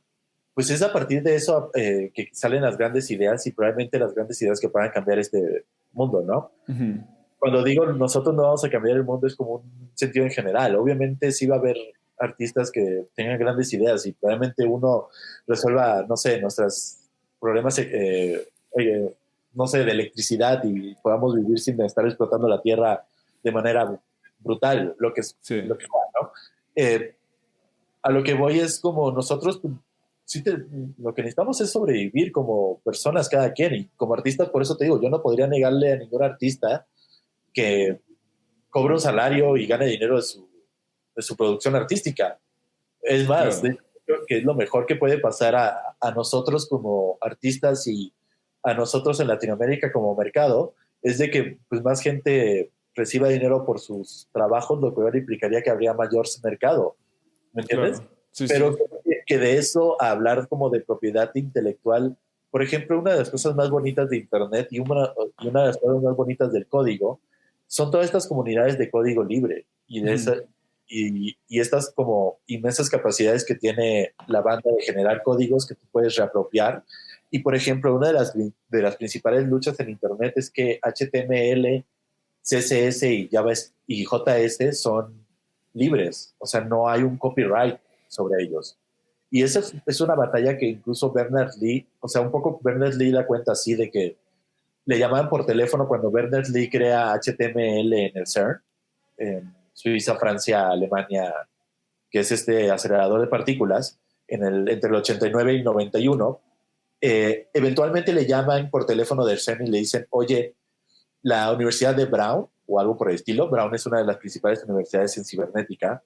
pues es a partir de eso que salen las grandes ideas y probablemente las grandes ideas que puedan cambiar este mundo, ¿no? Ujú. Cuando digo nosotros no vamos a cambiar el mundo es como un sentido en general. Obviamente sí va a haber artistas que tengan grandes ideas y probablemente uno resuelva, no sé, nuestros problemas, no sé, de electricidad y podamos vivir sin estar explotando la tierra de manera brutal, lo que es Sí, lo que va, ¿no? Eh, a lo que voy es como nosotros, pues, sí lo que necesitamos es sobrevivir como personas cada quien y como artistas, por eso te digo, yo no podría negarle a ningún artista que cobre un salario y gane dinero de su producción artística. Es más, de claro. hecho, creo que es lo mejor que puede pasar a nosotros como artistas y a nosotros en Latinoamérica como mercado, es de que pues, más gente reciba dinero por sus trabajos, lo cual implicaría que habría mayor mercado. ¿Me entiendes? Claro, sí, Pero sí. que de eso a hablar como de propiedad intelectual, por ejemplo, una de las cosas más bonitas de Internet y una de las cosas más bonitas del código son todas estas comunidades de código libre Ujú. y estas como inmensas capacidades que tiene la banda de generar códigos que tú puedes reapropiar. Y por ejemplo, una de las principales luchas en Internet es que HTML, CSS y Java y JS son libres, o sea, no hay un copyright sobre ellos. Y esa es una batalla que incluso Berners-Lee, o sea, un poco Berners-Lee la cuenta así de que le llamaban por teléfono cuando Berners-Lee crea HTML en el CERN, en Suiza, Francia, Alemania, que es este acelerador de partículas, entre el 89 y 91. Eventualmente le llaman por teléfono del CERN y le dicen, oye, la Universidad de Brown, o algo por el estilo, Brown es una de las principales universidades en cibernética,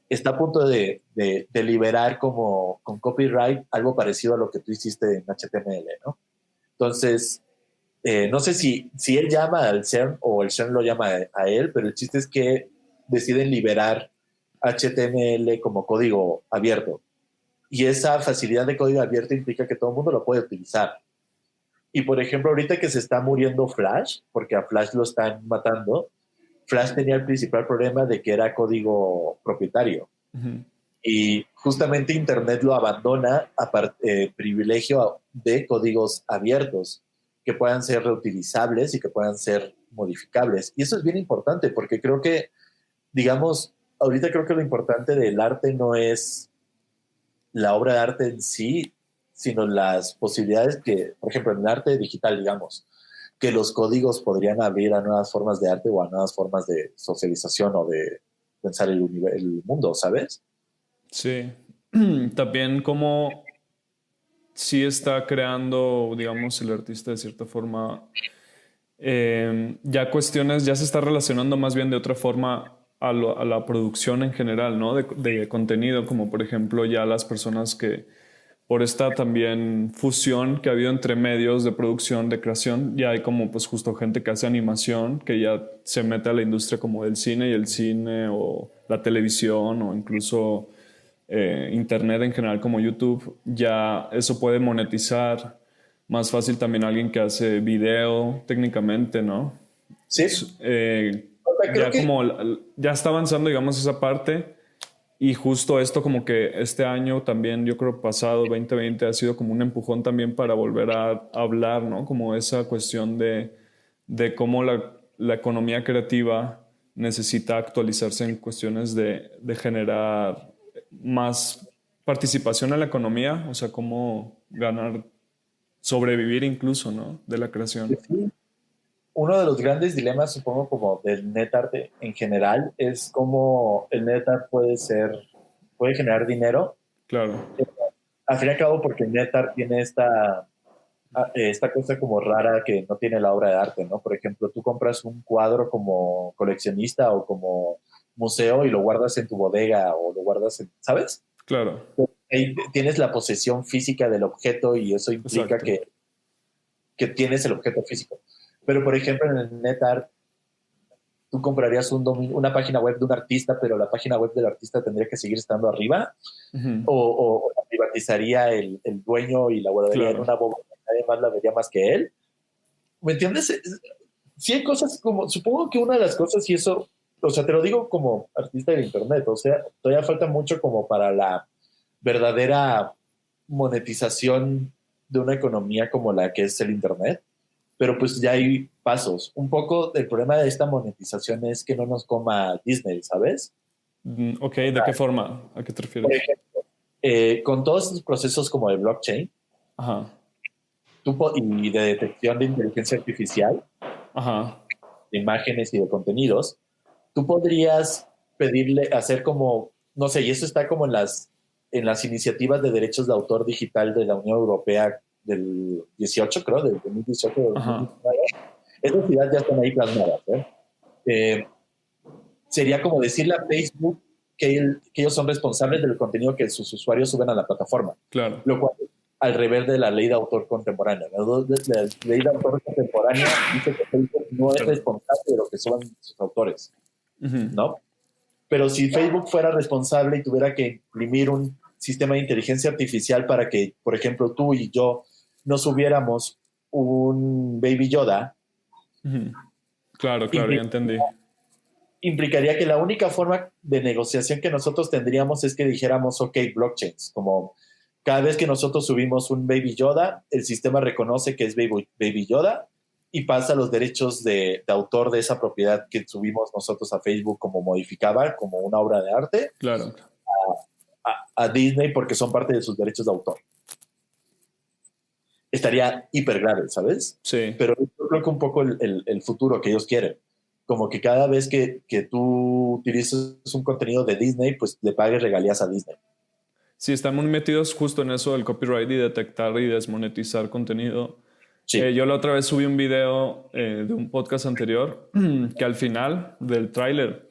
está a punto de liberar como con copyright algo parecido a lo que tú hiciste en HTML, ¿no? Entonces, no sé si él llama al CERN o el CERN lo llama a él, pero el chiste es que deciden liberar HTML como código abierto. Y esa facilidad de código abierto implica que todo el mundo lo puede utilizar. Y por ejemplo, ahorita que se está muriendo Flash, porque a Flash lo están matando, Flash tenía el principal problema de que era código propietario. Ujú. Y justamente Internet lo abandona a privilegio de códigos abiertos que puedan ser reutilizables y que puedan ser modificables. Y eso es bien importante porque creo que, digamos, ahorita creo que lo importante del arte no es la obra de arte en sí, sino las posibilidades que, por ejemplo, en el arte digital, digamos, que los códigos podrían abrir a nuevas formas de arte o a nuevas formas de socialización o de pensar el mundo, ¿sabes? Sí. También como sí está creando, digamos, el artista de cierta forma, ya cuestiones, ya se está relacionando más bien de otra forma a la producción en general, ¿no? De contenido, como por ejemplo ya las personas que, por esta también fusión que ha habido entre medios de producción, de creación, ya hay como pues justo gente que hace animación, que ya se mete a la industria como del cine y el cine o la televisión o incluso internet en general como YouTube, ya eso puede monetizar más fácil también alguien que hace video técnicamente, ¿no? Sí. O sea, creo Ya que como ya está avanzando, digamos, esa parte y justo esto como que este año también, yo creo pasado 2020 ha sido como un empujón también para volver a hablar, ¿no? Como esa cuestión de cómo la economía creativa necesita actualizarse en cuestiones de generar más participación en la economía, o sea, cómo ganar, sobrevivir incluso, ¿no? De la creación. sí, uno de los grandes dilemas, supongo, como del NetArt en general, es cómo el NetArt puede generar dinero. Claro. Al fin y al cabo, porque el NetArt tiene esta cosa como rara que no tiene la obra de arte, ¿no? Por ejemplo, tú compras un cuadro como coleccionista o como museo y lo guardas en tu bodega o lo guardas en, ¿sabes? Claro. Ahí tienes la posesión física del objeto y eso implica Exacto. que tienes el objeto físico. Pero, por ejemplo, en el NetArt, tú comprarías una página web de un artista, pero la página web del artista tendría que seguir estando arriba, Ujú. o la privatizaría el dueño y la guardaría en Claro. una bóveda, nadie más la vería más que él. ¿Me entiendes? Sí hay cosas como, supongo que una de las cosas, y eso, o sea, te lo digo como artista de internet, o sea, todavía falta mucho como para la verdadera monetización de una economía como la que es el internet, pero pues ya hay pasos. Un poco el problema de esta monetización es que no nos coma Disney, ¿sabes? Ok, ¿de qué forma? ¿A qué te Por refieres? ejemplo, con todos estos procesos como de blockchain Ajá. y de detección de inteligencia artificial, Ajá. de imágenes y de contenidos, tú podrías pedirle, hacer como, no sé, y eso está como en las iniciativas de derechos de autor digital de la Unión Europea del 18, creo, del 2018 o Ajá. 2019. Esas ideas ya están ahí plasmadas. Eh, Sería como decirle a Facebook que ellos son responsables del contenido que sus usuarios suben a la plataforma, Claro. lo cual al revés de la ley de autor contemporánea. La ley de autor contemporánea dice que Facebook no es Perdón. responsable de lo que suban sus autores, Ujú. ¿no? Pero si Facebook fuera responsable y tuviera que imprimir un sistema de inteligencia artificial para que, por ejemplo, tú y yo no subiéramos un Baby Yoda, Ujú. Claro, claro, ya entendí. implicaría que la única forma de negociación que nosotros tendríamos es que dijéramos, ok, blockchains, como cada vez que nosotros subimos un Baby Yoda, el sistema reconoce que es Baby Yoda y pasa los derechos de autor de esa propiedad que subimos nosotros a Facebook como modificaba, como una obra de arte, Claro. a Disney porque son parte de sus derechos de autor. Estaría hiper grave, ¿sabes? Sí. Pero yo creo que un poco el futuro que ellos quieren, como que cada vez que tú utilices un contenido de Disney, pues le pagues regalías a Disney. Sí, están muy metidos justo en eso del copyright y detectar y desmonetizar contenido. Sí, Yo la otra vez subí un video de un podcast anterior que al final del tráiler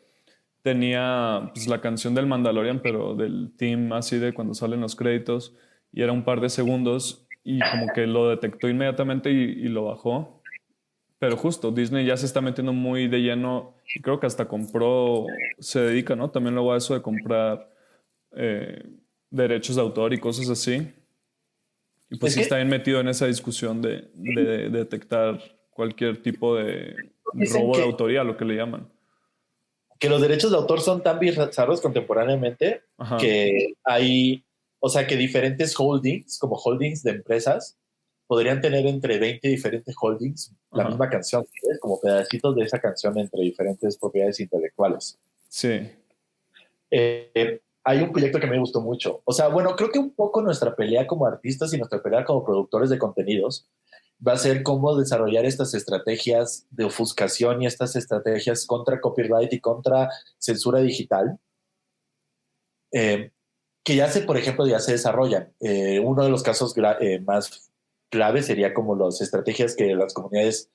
tenía pues, la canción del Mandalorian, pero del team así de cuando salen los créditos, y era un par de segundos, y como que lo detectó inmediatamente y lo bajó. Pero justo, Disney ya se está metiendo muy de lleno, y creo que hasta compró, se dedica, ¿no? También luego a eso de comprar eh, derechos de autor y cosas así. Y pues Es sí está que bien metido en esa discusión de detectar cualquier tipo de dicen robo de autoría, lo que le llaman. que los derechos de autor son tan bizarros contemporáneamente Ajá, que hay, o sea, que diferentes holdings, como holdings de empresas, podrían tener entre 20 diferentes holdings la ajá. misma canción, ¿sabes? Como pedacitos de esa canción entre diferentes propiedades intelectuales. Sí, Hay un proyecto que me gustó mucho. O sea, bueno, creo que un poco nuestra pelea como artistas y nuestra pelea como productores de contenidos va a ser cómo desarrollar estas estrategias de ofuscación y estas estrategias contra copyright y contra censura digital, eh, que ya se, por ejemplo, ya se desarrollan. Uno de los casos más claves sería como las estrategias que las comunidades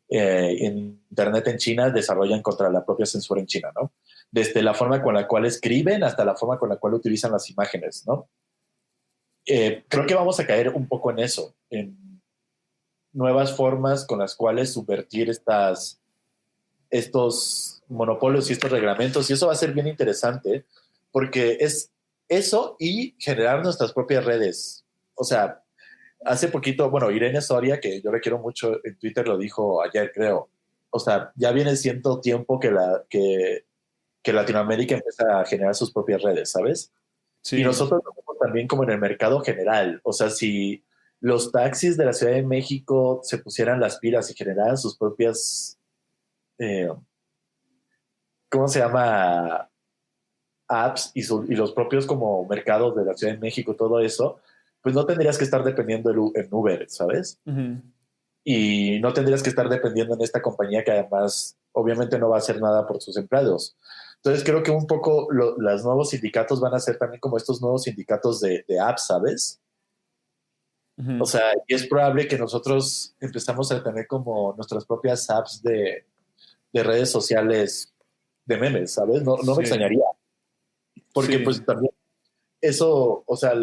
en Internet en China desarrollan contra la propia censura en China, ¿no? Desde la forma con la cual escriben hasta la forma con la cual utilizan las imágenes, ¿no? Creo que vamos a caer un poco en eso, en nuevas formas con las cuales subvertir estos monopolios y estos reglamentos, y eso va a ser bien interesante, porque es eso y generar nuestras propias redes. O sea, hace poquito, bueno, Irene Soria, que yo le quiero mucho en Twitter, lo dijo ayer, creo. O sea, ya viene siendo tiempo que Latinoamérica empieza a generar sus propias redes, ¿sabes? Y sí, nosotros lo vemos también como en el mercado general. O sea, si los taxis de la Ciudad de México se pusieran las pilas y generaran sus propias, eh, ¿cómo se llama? Apps y los propios como mercados de la Ciudad de México, todo eso, pues no tendrías que estar dependiendo en Uber, ¿sabes? ujú, Y no tendrías que estar dependiendo en esta compañía que además obviamente no va a hacer nada por sus empleados. Entonces creo que un poco los nuevos sindicatos van a ser también como estos nuevos sindicatos de apps, ¿sabes? O ujú. sea, y es probable que nosotros empezamos a tener como nuestras propias apps de redes sociales de memes, ¿sabes? No, no me Sí, extrañaría, porque sí, pues también eso, o sea,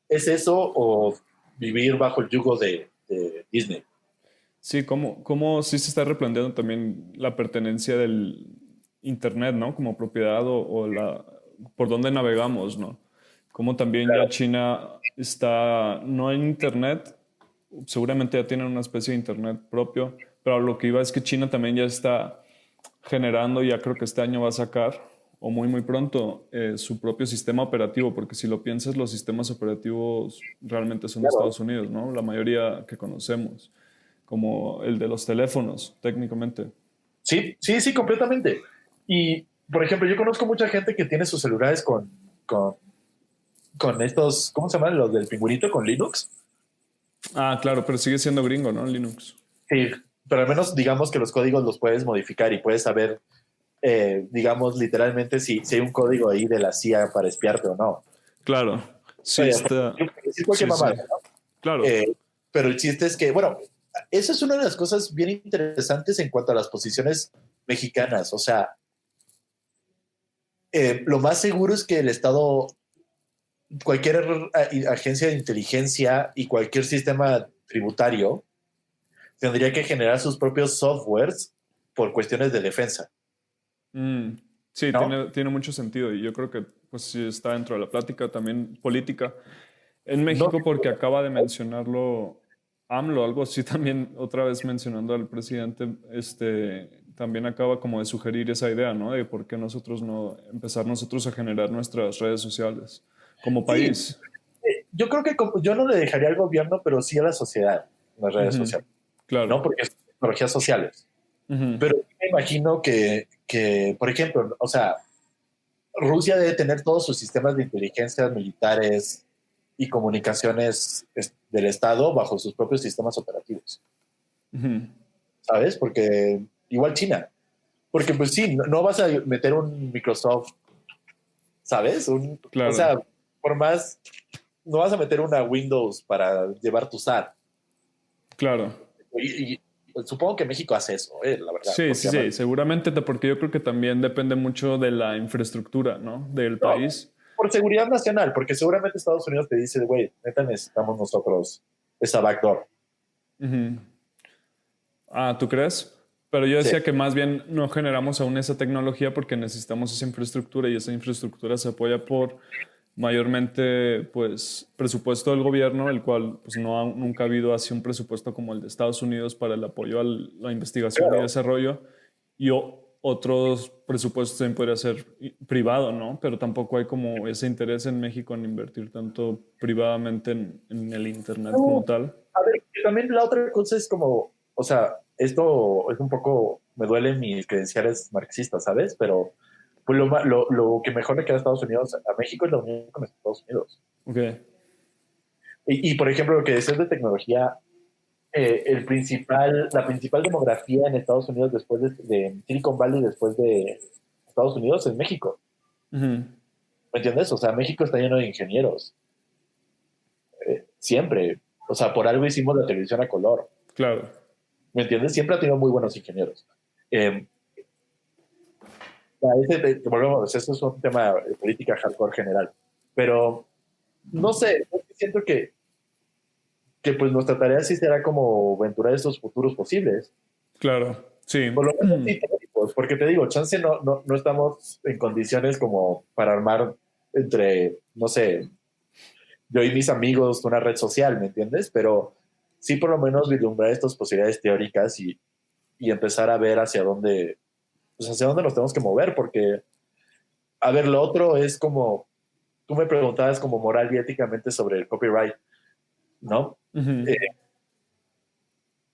es eso o vivir bajo el yugo de Disney. sí, cómo sí se está replanteando también la pertenencia del Internet, ¿no? Como propiedad o por dónde navegamos, ¿no? Como también ya China está, no en Internet, seguramente ya tienen una especie de Internet propio, pero lo que iba es que China también ya está generando, ya creo que este año va a sacar, o muy pronto, su propio sistema operativo, porque si lo piensas, los sistemas operativos realmente son de Claro. Estados Unidos, ¿no? La mayoría que conocemos, como el de los teléfonos, técnicamente. Sí, sí, sí, completamente. Y, por ejemplo, yo conozco mucha gente que tiene sus celulares con estos, ¿cómo se llaman? Los del pingüinito con Linux. Ah, claro, pero sigue siendo gringo, ¿no? Linux. Sí, pero al menos digamos que los códigos los puedes modificar y puedes saber, digamos, literalmente si hay un código ahí de la CIA para espiarte o no. Claro, sí Oye, está, yo puedo decir cualquier sí, sí, mamada, ¿no? claro, Pero el chiste es que, bueno, esa es una de las cosas bien interesantes en cuanto a las posiciones mexicanas. O sea, lo más seguro es que el Estado, cualquier agencia de inteligencia y cualquier sistema tributario tendría que generar sus propios softwares por cuestiones de defensa, Mm, sí, ¿no? tiene mucho sentido y yo creo que pues sí está dentro de la plática también política. En No, México, porque acaba de mencionarlo AMLO, algo así también, otra vez mencionando al presidente, también acaba como de sugerir esa idea, ¿no? De por qué nosotros no empezar nosotros a generar nuestras redes sociales como sí, país. yo creo que yo no le dejaría al gobierno, pero sí a la sociedad, las redes Ujú, sociales, ¿no? claro. Porque son tecnologías sociales. Ujú, Pero me imagino que, por ejemplo, o sea, Rusia debe tener todos sus sistemas de inteligencia militares y comunicaciones del Estado bajo sus propios sistemas operativos, ujú, ¿sabes? Porque igual China, porque pues sí, no vas a meter un Microsoft, ¿sabes? O claro, sea, por más, no vas a meter una Windows para llevar tu SAT. claro. supongo que México hace eso, la verdad. Sí, Porque sí, sí, seguramente, porque yo creo que también depende mucho de la infraestructura, ¿no? Del no, país. por seguridad nacional, porque seguramente Estados Unidos te dice, güey, neta necesitamos nosotros esa backdoor. Ujú. Ah, ¿tú crees? Pero yo Sí, decía que más bien no generamos aún esa tecnología porque necesitamos esa infraestructura y esa infraestructura se apoya por mayormente pues presupuesto del gobierno, el cual pues nunca ha habido así un presupuesto como el de Estados Unidos para el apoyo a la investigación y claro. desarrollo y otros presupuestos también podría ser privado, ¿no? Pero tampoco hay como ese interés en México en invertir tanto privadamente en el Internet como No, tal. a ver, que también la otra cosa es como, o sea, esto es un poco, me duelen mis credenciales marxistas, ¿sabes? Pero pues lo que mejor le queda a Estados Unidos, a México es la unión con Estados Unidos. Ok. Por ejemplo, lo que decías de tecnología, la principal demografía en Estados Unidos después de Silicon Valley, después de Estados Unidos, es México. Ujú. ¿Me entiendes? O sea, México está lleno de ingenieros. Siempre. O sea, por algo hicimos la televisión a color. Claro. ¿Me entiendes? Siempre ha tenido muy buenos ingenieros. Eh, volvemos, eso es un tema de política hardcore general. Pero no sé, siento que pues nuestra tarea sí será como aventurar estos futuros posibles. Claro, sí. Por lo menos sí teóricos, porque te digo, chance no estamos en condiciones como para armar entre, no sé, yo y mis amigos una red social, ¿me entiendes? Pero sí por lo menos vislumbrar estas posibilidades teóricas y empezar a ver pues hacia dónde nos tenemos que mover, porque, a ver, lo otro es como, tú me preguntabas como moral y éticamente sobre el copyright, ¿no? Ujú. Eh,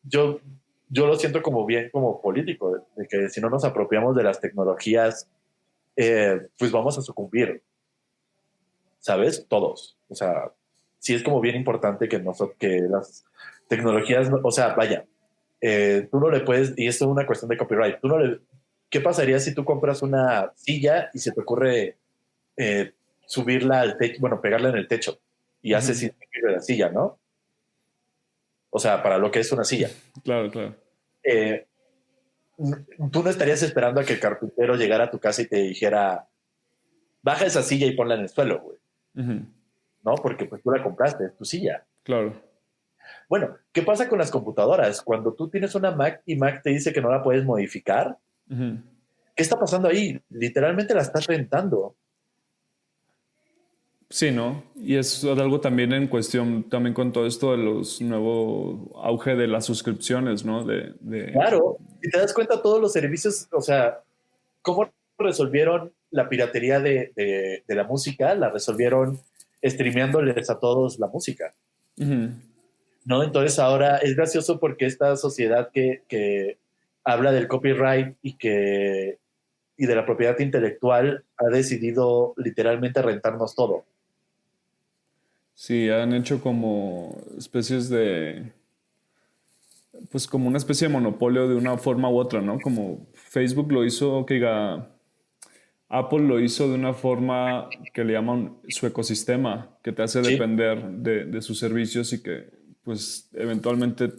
yo, yo lo siento como bien como político, de que si no nos apropiamos de las tecnologías, pues vamos a sucumbir, ¿sabes? Todos. O sea, sí es como bien importante que las tecnologías, o sea, vaya, tú no le puedes, y esto es una cuestión de copyright, ¿qué pasaría si tú compras una silla y se te ocurre eh, subirla al techo, bueno, pegarla en el techo y haces Ujú. de la silla, ¿no? O sea, para lo que es una silla. Claro, claro. Eh, tú no estarías esperando a que el carpintero llegara a tu casa y te dijera, baja esa silla y ponla en el suelo, güey, Ujú. ¿no? Porque pues tú la compraste, es tu silla. Claro. Bueno, ¿qué pasa con las computadoras? Cuando tú tienes una Mac y Mac te dice que no la puedes modificar, Ujú. ¿qué está pasando ahí? Literalmente la estás rentando. Sí, ¿no? Y es algo también en cuestión, también con todo esto de los nuevo auge de las suscripciones, ¿no? Claro, si te das cuenta, todos los servicios, o sea, ¿cómo resolvieron la piratería de la música? La resolvieron streameándoles a todos la música, Ujú. ¿no? Entonces ahora es gracioso porque esta sociedad que habla del copyright y de la propiedad intelectual ha decidido literalmente rentarnos todo. Sí, han hecho como especies de, pues como una especie de monopolio de una forma u otra, ¿no? Como Facebook lo hizo, que diga, Apple lo hizo de una forma que le llaman su ecosistema, que te hace Sí, depender de sus servicios y que pues eventualmente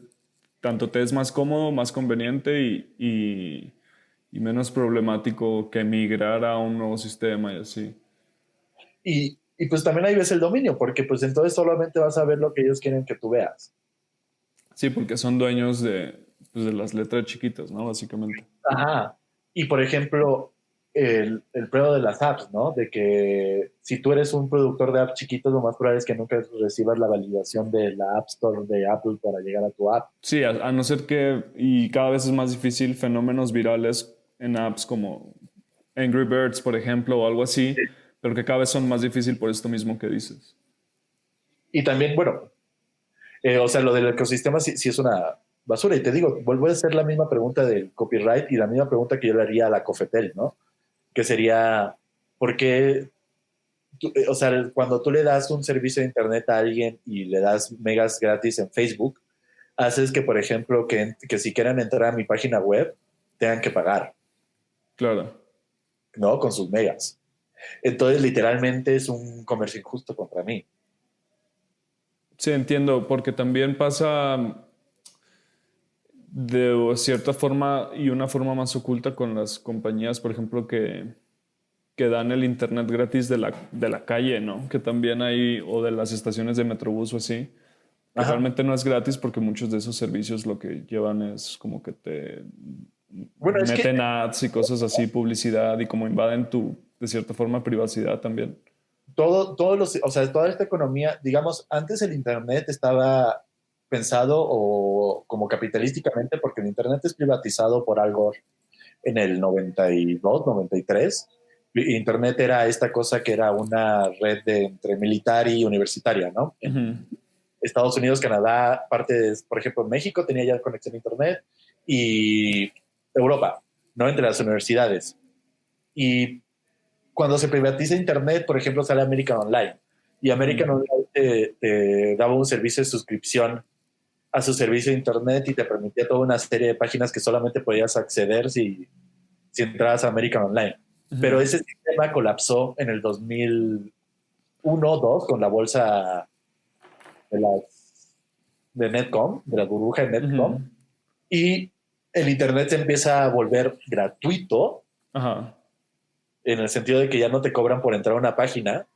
tanto te es más cómodo, más conveniente y menos problemático que migrar a un nuevo sistema y así. y pues también ahí ves el dominio, porque pues entonces solamente vas a ver lo que ellos quieren que tú veas. Sí, porque son dueños pues, de las letras chiquitas, ¿no? Básicamente. Ajá. Y por ejemplo, el pedo de las apps, ¿no? De que si tú eres un productor de apps chiquitos, lo más probable es que nunca recibas la validación de la App Store de Apple para llegar a tu app. Sí, a no ser que, y cada vez es más difícil, fenómenos virales en apps como Angry Birds, por ejemplo, o algo así, pero que cada vez son más difícil por esto mismo que dices. Y también, bueno, o sea, lo del ecosistema sí es una basura. Y te digo, vuelvo a hacer la misma pregunta del copyright y la misma pregunta que yo le haría a la Cofetel, ¿no? Que sería, ¿por qué o sea, cuando tú le das un servicio de internet a alguien y le das megas gratis en Facebook, haces que, por ejemplo, que si quieren entrar a mi página web, tengan que pagar, Claro. ¿no? Con sus megas. Entonces, literalmente es un comercio injusto contra mí. Sí, entiendo, porque también pasa, de cierta forma y una forma más oculta con las compañías, por ejemplo, que dan el internet gratis de la calle, ¿no? Que también hay, o de las estaciones de Metrobús o así, que Ajá. realmente no es gratis porque muchos de esos servicios lo que llevan es como que te Bueno, es que meten ads y cosas así, publicidad y como invaden tu, de cierta forma, privacidad también. o sea, toda esta economía, digamos, antes el Internet estaba pensado o como capitalísticamente, porque el Internet es privatizado por Al Gore en el 92, 93. Internet era esta cosa que era una red de, entre militar y universitaria, ¿no? En Ujú. Estados Unidos, Canadá, por ejemplo, México tenía ya conexión a Internet y Europa, ¿no? Entre las universidades. Y cuando se privatiza Internet, por ejemplo, sale American Online. Y Ujú. American Online te daba un servicio de suscripción a su servicio de Internet y te permitía toda una serie de páginas que solamente podías acceder si entrabas a American Online. Pero Ujú. ese sistema colapsó en el 2001-2002 con la bolsa de, de Netcom, de la burbuja de Netcom, Ujú. y el Internet se empieza a volver gratuito Ajá. en el sentido de que ya no te cobran por entrar a una página,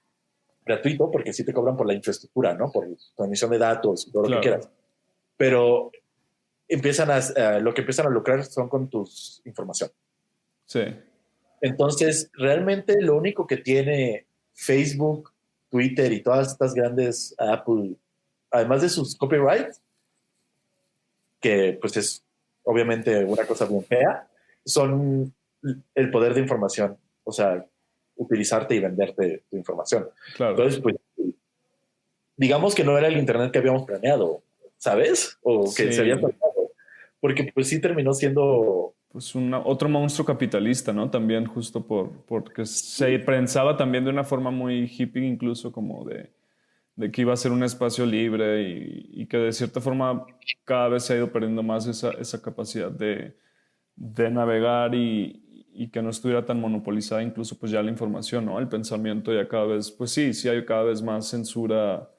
gratuito, porque sí te cobran por la infraestructura, ¿no? Por transmisión de datos y todo lo que Claro. quieras. Pero lo que empiezan a lucrar son con tus información. Sí. Entonces, realmente lo único que tiene Facebook, Twitter y todas estas grandes Apple, además de sus copyrights, que pues es obviamente una cosa bien fea, son el poder de información, o sea, utilizarte y venderte tu información. Claro. Entonces, pues digamos que no era el Internet que habíamos planeado, ¿sabes? O que se había Sí. planeado, porque pues sí terminó siendo... Pues otro monstruo capitalista, ¿no? También justo porque se pensaba también de una forma muy hippie, incluso como de que iba a ser un espacio libre y que de cierta forma cada vez se ha ido perdiendo más esa capacidad de navegar y que no estuviera tan monopolizada incluso pues ya la información, ¿no? El pensamiento ya cada vez, pues sí, sí hay cada vez más censura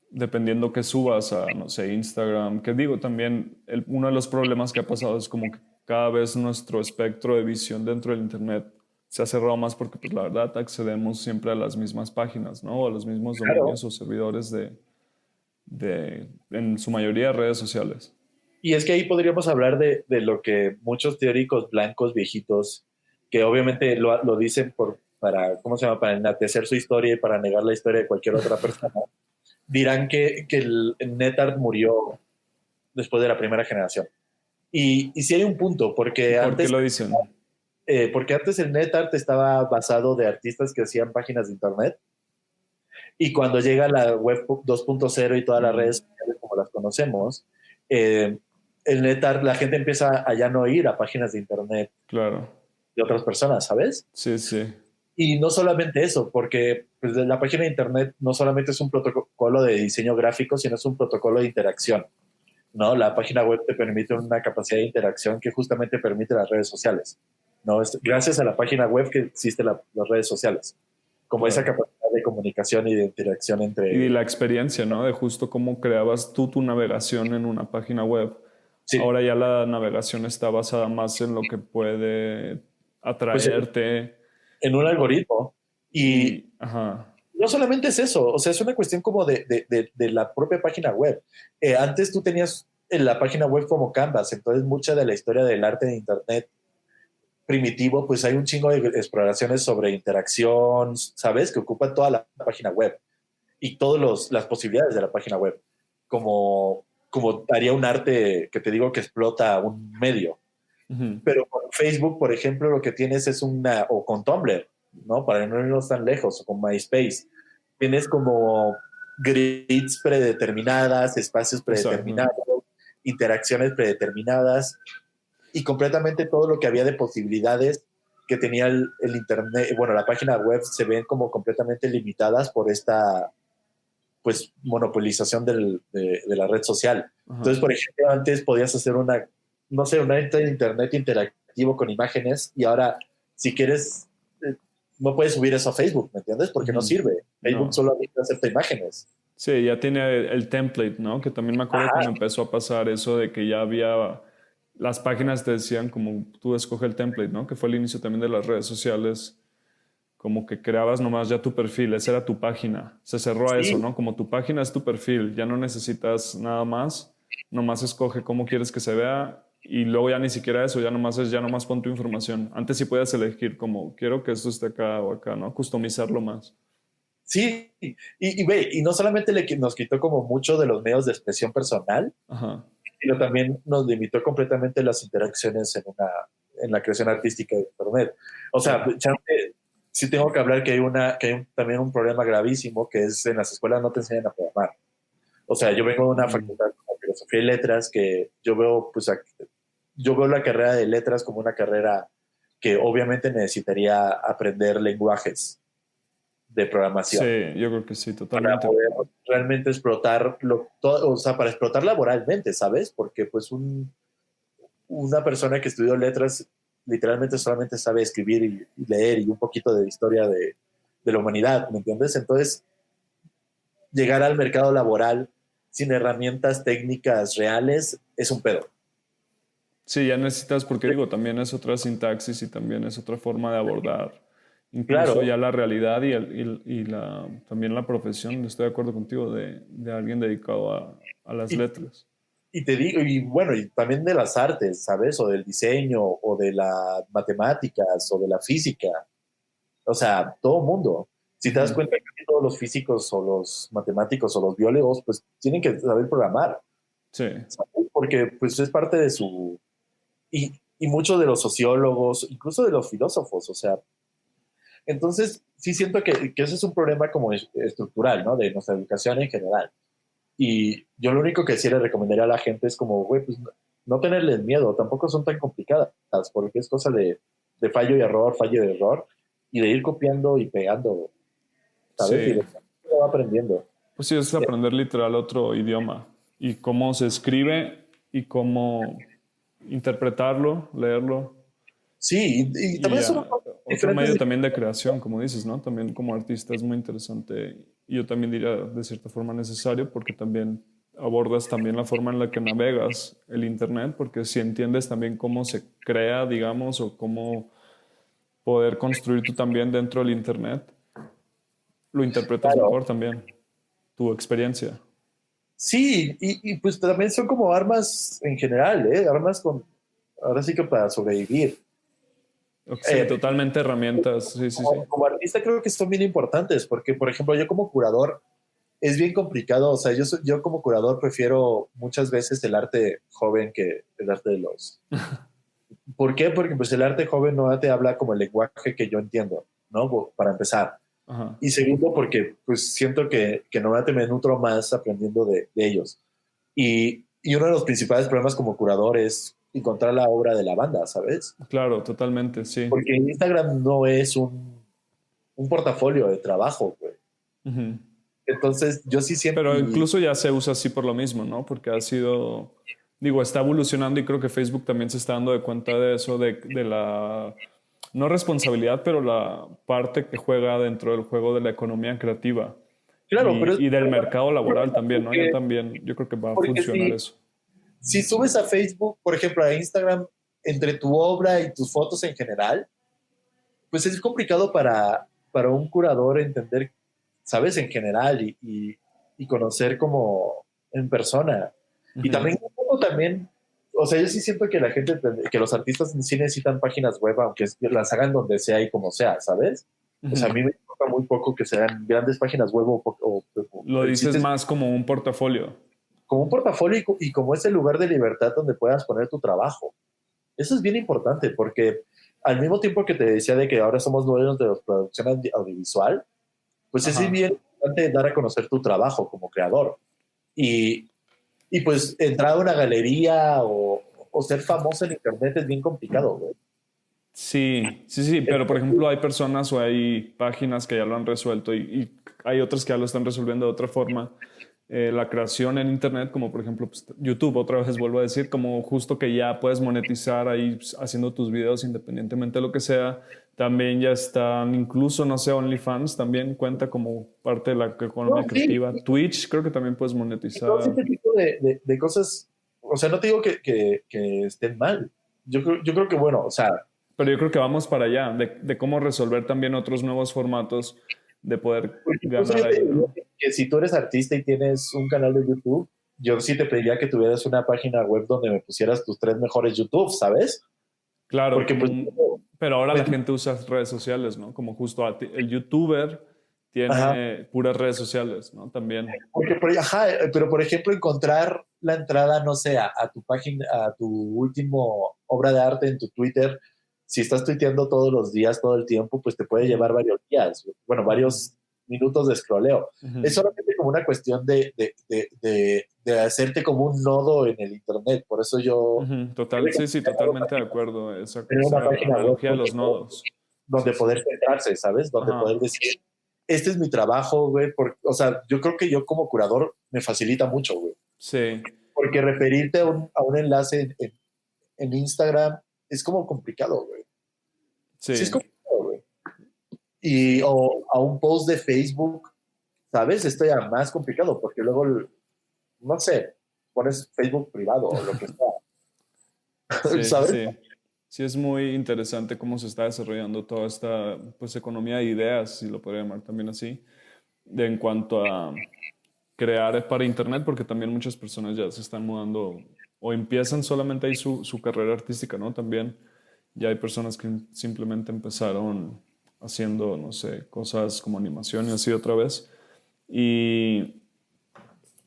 dependiendo que subas a, no sé, Instagram, que digo también, uno de los problemas que ha pasado es como que cada vez nuestro espectro de visión dentro del Internet se ha cerrado más porque, pues la verdad, accedemos siempre a las mismas páginas, ¿no? O a los mismos Claro. dominios o servidores en su mayoría, redes sociales. Y es que ahí podríamos hablar de lo que muchos teóricos blancos viejitos, que obviamente lo dicen para, ¿cómo se llama? Para enaltecer su historia y para negar la historia de cualquier otra persona, dirán que el NetArt murió después de la primera generación. Y sí hay un punto, ¿Por qué lo dicen? porque antes el NetArt estaba basado de artistas que hacían páginas de internet, y cuando llega la web 2.0 y todas las Mm, redes sociales como las conocemos, eh, el NetArt, la gente empieza a ya no ir a páginas de internet claro, de otras personas, ¿sabes? sí, sí, Y no solamente eso, porque pues, la página de internet no solamente es un protocolo de diseño gráfico, sino es un protocolo de interacción, ¿no? La página web te permite una capacidad de interacción que justamente permite las redes sociales, ¿no? Es gracias a la página web que existen las redes sociales, como esa claro. capacidad de comunicación y de interacción Y entre... la experiencia, ¿no? De justo cómo creabas tú tu navegación en una página web. Sí, Ahora ya la navegación está basada más en lo que puede pues atraerte en un algoritmo. Y y, ajá, no solamente es eso, o sea, es una cuestión como de la propia página web. Antes tú tenías en la página web como Canvas, entonces mucha de la historia del arte de Internet primitivo, pues hay un chingo de exploraciones sobre interacción, ¿sabes? Que ocupa toda la página web y todas las posibilidades de la página web, como haría un arte que te digo que explota un medio. ujú, Pero con Facebook, por ejemplo, lo que tienes es o con Tumblr, ¿no? Para no irnos tan lejos, o con MySpace, tienes como grids predeterminadas, espacios exacto. predeterminados, interacciones predeterminadas y completamente todo lo que había de posibilidades que tenía el Internet, bueno, la página web se ven como completamente limitadas por esta, pues, monopolización de la red social. Ajá. Entonces, por ejemplo, antes podías hacer no sé, una de Internet interactivo con imágenes y ahora, si quieres, no puedes subir eso a Facebook, ¿me entiendes? Porque no Ujú. sirve. Facebook No. solamente acepta imágenes. Sí, ya tiene el template, ¿no? Que también me acuerdo Ajá, cuando empezó a pasar eso de que ya había las páginas te decían como tú escoge el template, ¿no? Que fue el inicio también de las redes sociales, como que creabas nomás ya tu perfil, esa era tu página. Se cerró a eso, Sí, ¿no? Como tu página es tu perfil, ya no necesitas nada más, nomás escoge cómo quieres que se vea y luego ya ni siquiera eso, ya nomás pon tu información. Antes sí podías elegir como quiero que esto esté acá o acá, ¿no? Customizarlo más. sí, y ve, y no solamente nos quitó como mucho de los medios de expresión personal, Ajá. sino también nos limitó completamente las interacciones en la creación artística de Internet. O Sí. sea, chance, sí tengo que hablar que hay también un problema gravísimo que es en las escuelas no te enseñan a programar. O sea, yo vengo de una Mm. facultad como filosofía y letras que yo veo, pues, yo veo la carrera de letras como una carrera que obviamente necesitaría aprender lenguajes de Sí, programación yo creo que sí, para totalmente. poder realmente explotar o sea, para explotar laboralmente, ¿sabes? Porque pues una persona que estudió letras literalmente solamente sabe escribir y leer y un poquito de historia de la humanidad, ¿me entiendes? Entonces, llegar al mercado laboral sin herramientas técnicas reales es un pedo. Sí, ya necesitas, porque digo, también es otra sintaxis y también es otra forma de abordar incluso Claro, ya la realidad también la profesión. Estoy de acuerdo contigo de alguien dedicado a las y, letras. y te digo, y bueno, y también de las artes, ¿sabes? O del diseño, o de las matemáticas, o de la física. O sea, todo mundo. Si te das Ujú. cuenta que todos los físicos o los matemáticos o los biólogos, pues tienen que saber programar, Sí, ¿sabes? Porque pues es parte de su... Y muchos de los sociólogos, incluso de los filósofos, o sea, entonces sí siento que ese es un problema como estructural, ¿no? De nuestra educación en general. Y yo lo único que sí le recomendaría a la gente es como, güey, pues no tenerles miedo, tampoco son tan complicadas, porque es cosa de fallo y error, y de ir copiando y pegando, ¿sabes? Y sí. de uno va aprendiendo. Pues sí, es aprender literal otro idioma y cómo se escribe y cómo interpretarlo, leerlo. Sí, y Y también son otro diferentes. medio también de creación, como dices, ¿no? También como artista es muy interesante y yo también diría de cierta forma necesario porque también abordas también la forma en la que navegas el Internet, porque si entiendes también cómo se crea, digamos, o cómo poder construir tú también dentro del Internet, lo interpretas Claro. mejor también, tu experiencia. Sí, y pues también son como armas en general, ¿eh? Armas con, ahora sí que para sobrevivir. Sí, totalmente herramientas, sí, sí, sí. Como artista creo que son bien importantes, porque por ejemplo yo como curador es bien complicado, o sea, yo como curador prefiero muchas veces el arte joven que el arte de los... ¿Por qué? Porque pues el arte joven no te habla como el lenguaje que yo entiendo, ¿no? Para empezar. Ajá. Y segundo, porque pues siento que normalmente me nutro más aprendiendo de ellos. Y uno de los principales problemas como curador es encontrar la obra de la banda, ¿sabes? Claro, totalmente, sí. Porque Instagram no es un portafolio de trabajo, güey. Ujú. Entonces, yo sí siento, Pero incluso ya se usa así por lo mismo, ¿no? Porque ha sido, digo, está evolucionando y creo que Facebook también se está dando de cuenta de eso, de la, no responsabilidad, pero la parte que juega dentro del juego de la economía creativa claro, pero es y del mercado laboral también, ¿no? Ya porque, también, yo creo que va a porque funcionar eso. si subes a Facebook, por ejemplo, a Instagram, entre tu obra y tus fotos en general, pues es complicado para un curador entender, ¿sabes? En general y conocer como en persona. Y Ujú. también, un poco también, o sea, yo sí siento que la gente, que los artistas sí necesitan páginas web, aunque las hagan donde sea y como sea, ¿sabes? O sea, a Ujú. mí me importa muy poco que sean grandes páginas web o Lo dices existen más como un portafolio. como un portafolio y como ese lugar de libertad donde puedas poner tu trabajo. Eso es bien importante porque al mismo tiempo que te decía de que ahora somos dueños de la producción audiovisual, pues es Ajá. bien importante dar a conocer tu trabajo como creador. Y, y pues entrar a una galería o ser famoso en internet es bien complicado, güey. Sí, sí, sí, pero por ejemplo hay personas o hay páginas que ya lo han resuelto y hay otras que ya lo están resolviendo de otra forma. La creación en Internet, como por ejemplo pues, YouTube, otra vez vuelvo a decir, como justo que ya puedes monetizar ahí pues, haciendo tus videos independientemente de lo que sea. También ya están, incluso, no sé, OnlyFans también cuenta como parte de la No, economía sí, creativa. Twitch creo que también puedes y todo monetizar. este tipo de cosas, o sea, no te digo que estén mal. Yo creo que, bueno, o sea, Pero yo creo que vamos para allá, de cómo resolver también otros nuevos formatos de poder porque incluso ganar yo te ahí, diría ¿no? que si tú eres artista y tienes un canal de YouTube, yo sí te pediría que tuvieras una página web donde me pusieras tus 3 mejores YouTube, ¿sabes? Claro, Porque como pues, un... Pero ahora la pues, gente usa redes sociales, ¿no? Como justo el youtuber ajá, tiene puras redes sociales, ¿no? También. porque ajá, pero por ejemplo encontrar la entrada, no sé, a tu página, a tu último obra de arte en tu Twitter, si estás tuiteando todos los días, todo el tiempo, pues te puede llevar Ujú, varios días, bueno, ujú, varios minutos de scrolleo. Es ujú, solamente como una cuestión de hacerte como un nodo en el Internet. Por eso yo ujú. Total, sí, sí, totalmente de acuerdo. Esa, tener una esa página web analogía de los nodos. Sí, donde sí. poder centrarse, ¿sabes? Donde Ajá. poder decir, este es mi trabajo, güey. O sea, yo creo que yo como curador me facilita mucho, güey. Sí, Porque referirte a un enlace en Instagram es como complicado, güey. Sí es sí. complicado, güey. Y o a un post de Facebook, ¿sabes? Esto ya más complicado porque luego, no sé, pones Facebook privado o lo que sea, Sí, sí, ¿sabes? sí. Sí, es muy interesante cómo se está desarrollando toda esta pues, economía de ideas, si lo podría llamar también así, de en cuanto a crear para Internet, porque también muchas personas ya se están mudando o empiezan solamente ahí su carrera artística, ¿no? También ya hay personas que simplemente empezaron haciendo, no sé, cosas como animación y así otra vez. Y,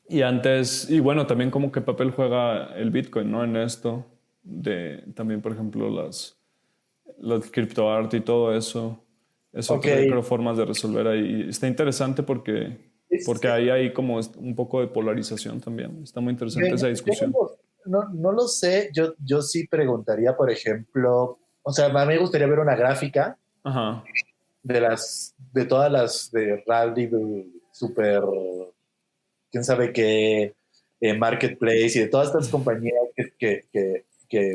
y antes, y bueno, también como qué papel juega el Bitcoin, ¿no? En esto, de también, por ejemplo, las criptoarte y todo eso, es Ok, otra, yo creo, formas de resolver ahí. Está interesante porque este, ahí hay como un poco de polarización también. Está muy interesante esa yo discusión. no lo sé, yo sí preguntaría, por ejemplo, o sea, a mí me gustaría ver una gráfica Ajá, de todas las de Rally, Super, quién sabe qué, Marketplace y de todas estas compañías que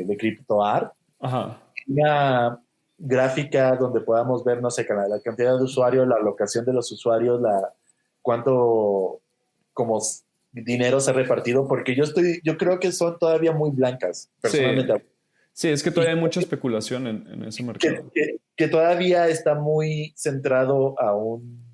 de CryptoArt, ajá. una gráfica donde podamos ver, no sé, la cantidad de usuarios, la locación de los usuarios, cuánto como dinero se ha repartido, porque yo creo que son todavía muy blancas, Sí, personalmente. sí, es que Y todavía hay mucha especulación en ese mercado. que todavía está muy centrado a un...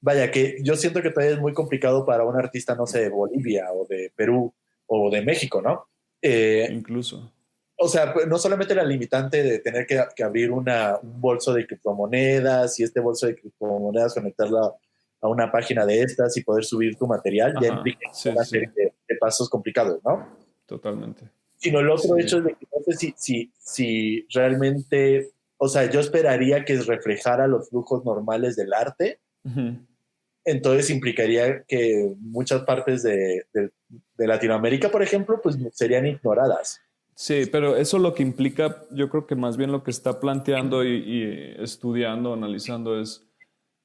Vaya, que yo siento que todavía es muy complicado para un artista, no sé, de Bolivia o de Perú o de México, ¿no? Eh, Incluso. o sea, pues, no solamente la limitante de tener que abrir un bolso de criptomonedas y este bolso de criptomonedas conectarla a una página de estas y poder subir tu material, ya Ajá, implica sí, una sí, serie sí, de pasos complicados, ¿no? totalmente. Sino el otro Sí. hecho es de que no sé si realmente, o sea, yo esperaría que reflejara los flujos normales del arte, Ujú. entonces implicaría que muchas partes de Latinoamérica, por ejemplo, pues serían ignoradas. Sí, pero eso lo que implica, yo creo que más bien lo que está planteando y estudiando, analizando es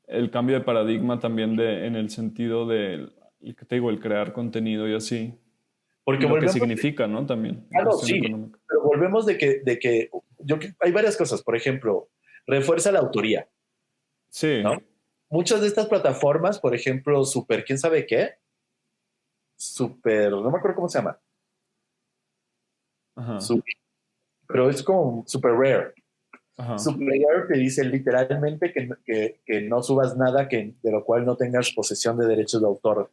el cambio de paradigma también en el sentido del, y que te digo, el crear contenido y así, y Porque lo que volvemos, significa, ¿no? También en claro, cuestión sí, económica. pero volvemos hay varias cosas, por ejemplo, refuerza la autoría, Sí, ¿no? Muchas de estas plataformas, por ejemplo, Super, ¿quién sabe qué? Super, no me acuerdo cómo se llama, ajá, Super, pero es como Super Rare. ajá. Super Rare te dice literalmente que no subas nada de lo cual no tengas posesión de derechos de autor.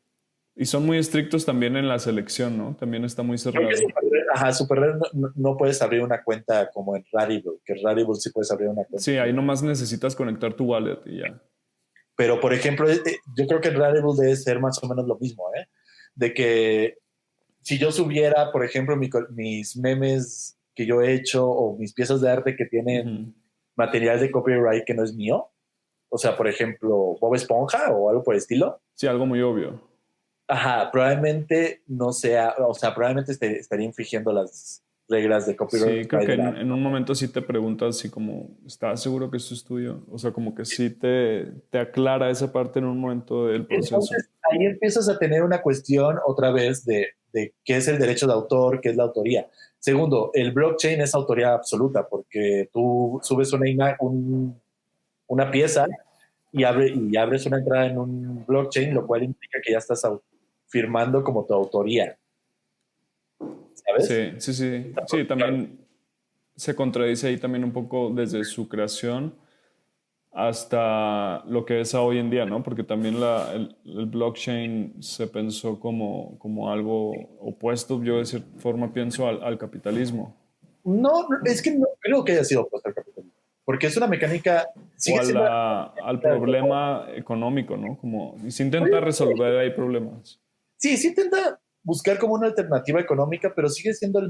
Y son muy estrictos también en la selección, ¿no? También está muy Creo que cerrado. Super Rare, ajá, Super Rare no puedes abrir una cuenta como en Rarible, que en Rarible sí puedes abrir una cuenta. Sí, ahí nomás necesitas conectar tu wallet y ya. Pero, por ejemplo, yo creo que en Rarible debe ser más o menos lo mismo, ¿eh? De que si yo subiera, por ejemplo, mis memes que yo he hecho o mis piezas de arte que tienen Ujú. material de copyright que no es mío, o sea, por ejemplo, Bob Esponja o algo por el estilo, Sí, algo muy obvio. ajá, probablemente no sea, o sea, probablemente estaría infringiendo las reglas de Sí, copyright creo que de la... en un momento sí te preguntas si como, ¿estás seguro que esto es tuyo? O sea, como que sí te aclara esa parte en un momento del proceso. Entonces, ahí empiezas a tener una cuestión otra vez de qué es el derecho de autor, qué es la autoría. Segundo, el blockchain es autoría absoluta porque tú subes una pieza y abres una entrada en un blockchain, lo cual implica que ya estás firmando como tu autoría. ¿sabes? Sí, también se contradice ahí también un poco desde su creación hasta lo que es a hoy en día, ¿no? Porque también el blockchain se pensó como algo opuesto, yo de cierta forma pienso al capitalismo No, es que no creo que haya sido opuesto al capitalismo, porque es una mecánica, o sigue siendo una al mecánica. problema económico, ¿no? Como y se intenta resolver ahí problemas. Sí, sí intenta buscar como una alternativa económica, pero sigue siendo la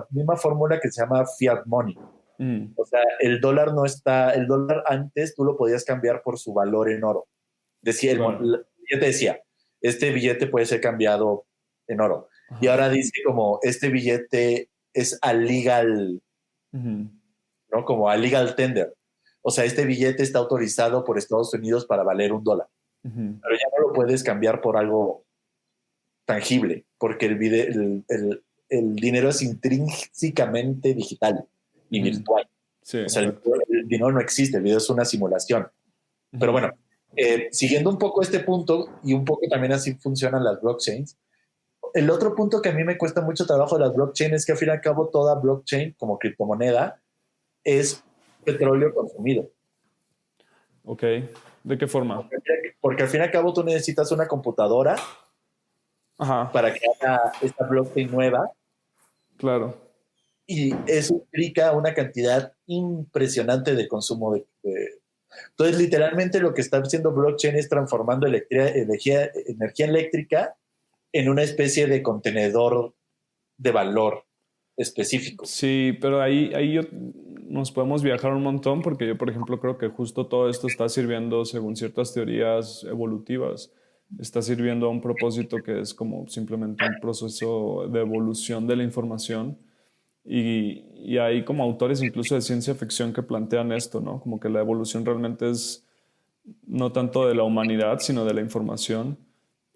misma fórmula que se llama fiat money. Mm, O sea, el dólar no está, el dólar antes tú lo podías cambiar por su valor en oro. Decía, claro. el billete decía, este billete puede ser cambiado en oro. Y Ajá. ahora dice como, este billete es a legal, Ujú, ¿no? Como a legal tender. O sea, este billete está autorizado por Estados Unidos para valer $1, ujú, pero ya no lo puedes cambiar por algo tangible, porque el dinero es intrínsecamente digital y ujú. virtual. Sí, O sea, exacto. el dinero no existe, el video es una simulación. Pero Ujú. bueno, siguiendo un poco este punto y un poco también así funcionan las blockchains, el otro punto que a mí me cuesta mucho trabajo de las blockchains es que al fin y al cabo toda blockchain como criptomoneda es petróleo consumido. Ok. ¿De qué forma? Porque al fin y al cabo tú necesitas una computadora Ajá, para que haga esta blockchain nueva claro. y eso implica una cantidad impresionante de consumo Entonces, literalmente lo que está haciendo blockchain es transformando energía eléctrica en una especie de contenedor de valor específico. Sí, pero nos podemos viajar un montón porque yo, por ejemplo, creo que justo todo esto está sirviendo, según ciertas teorías evolutivas, está sirviendo a un propósito que es como simplemente un proceso de evolución de la información. Y hay como autores incluso de ciencia ficción que plantean esto, ¿no? Como que la evolución realmente es no tanto de la humanidad, sino de la información,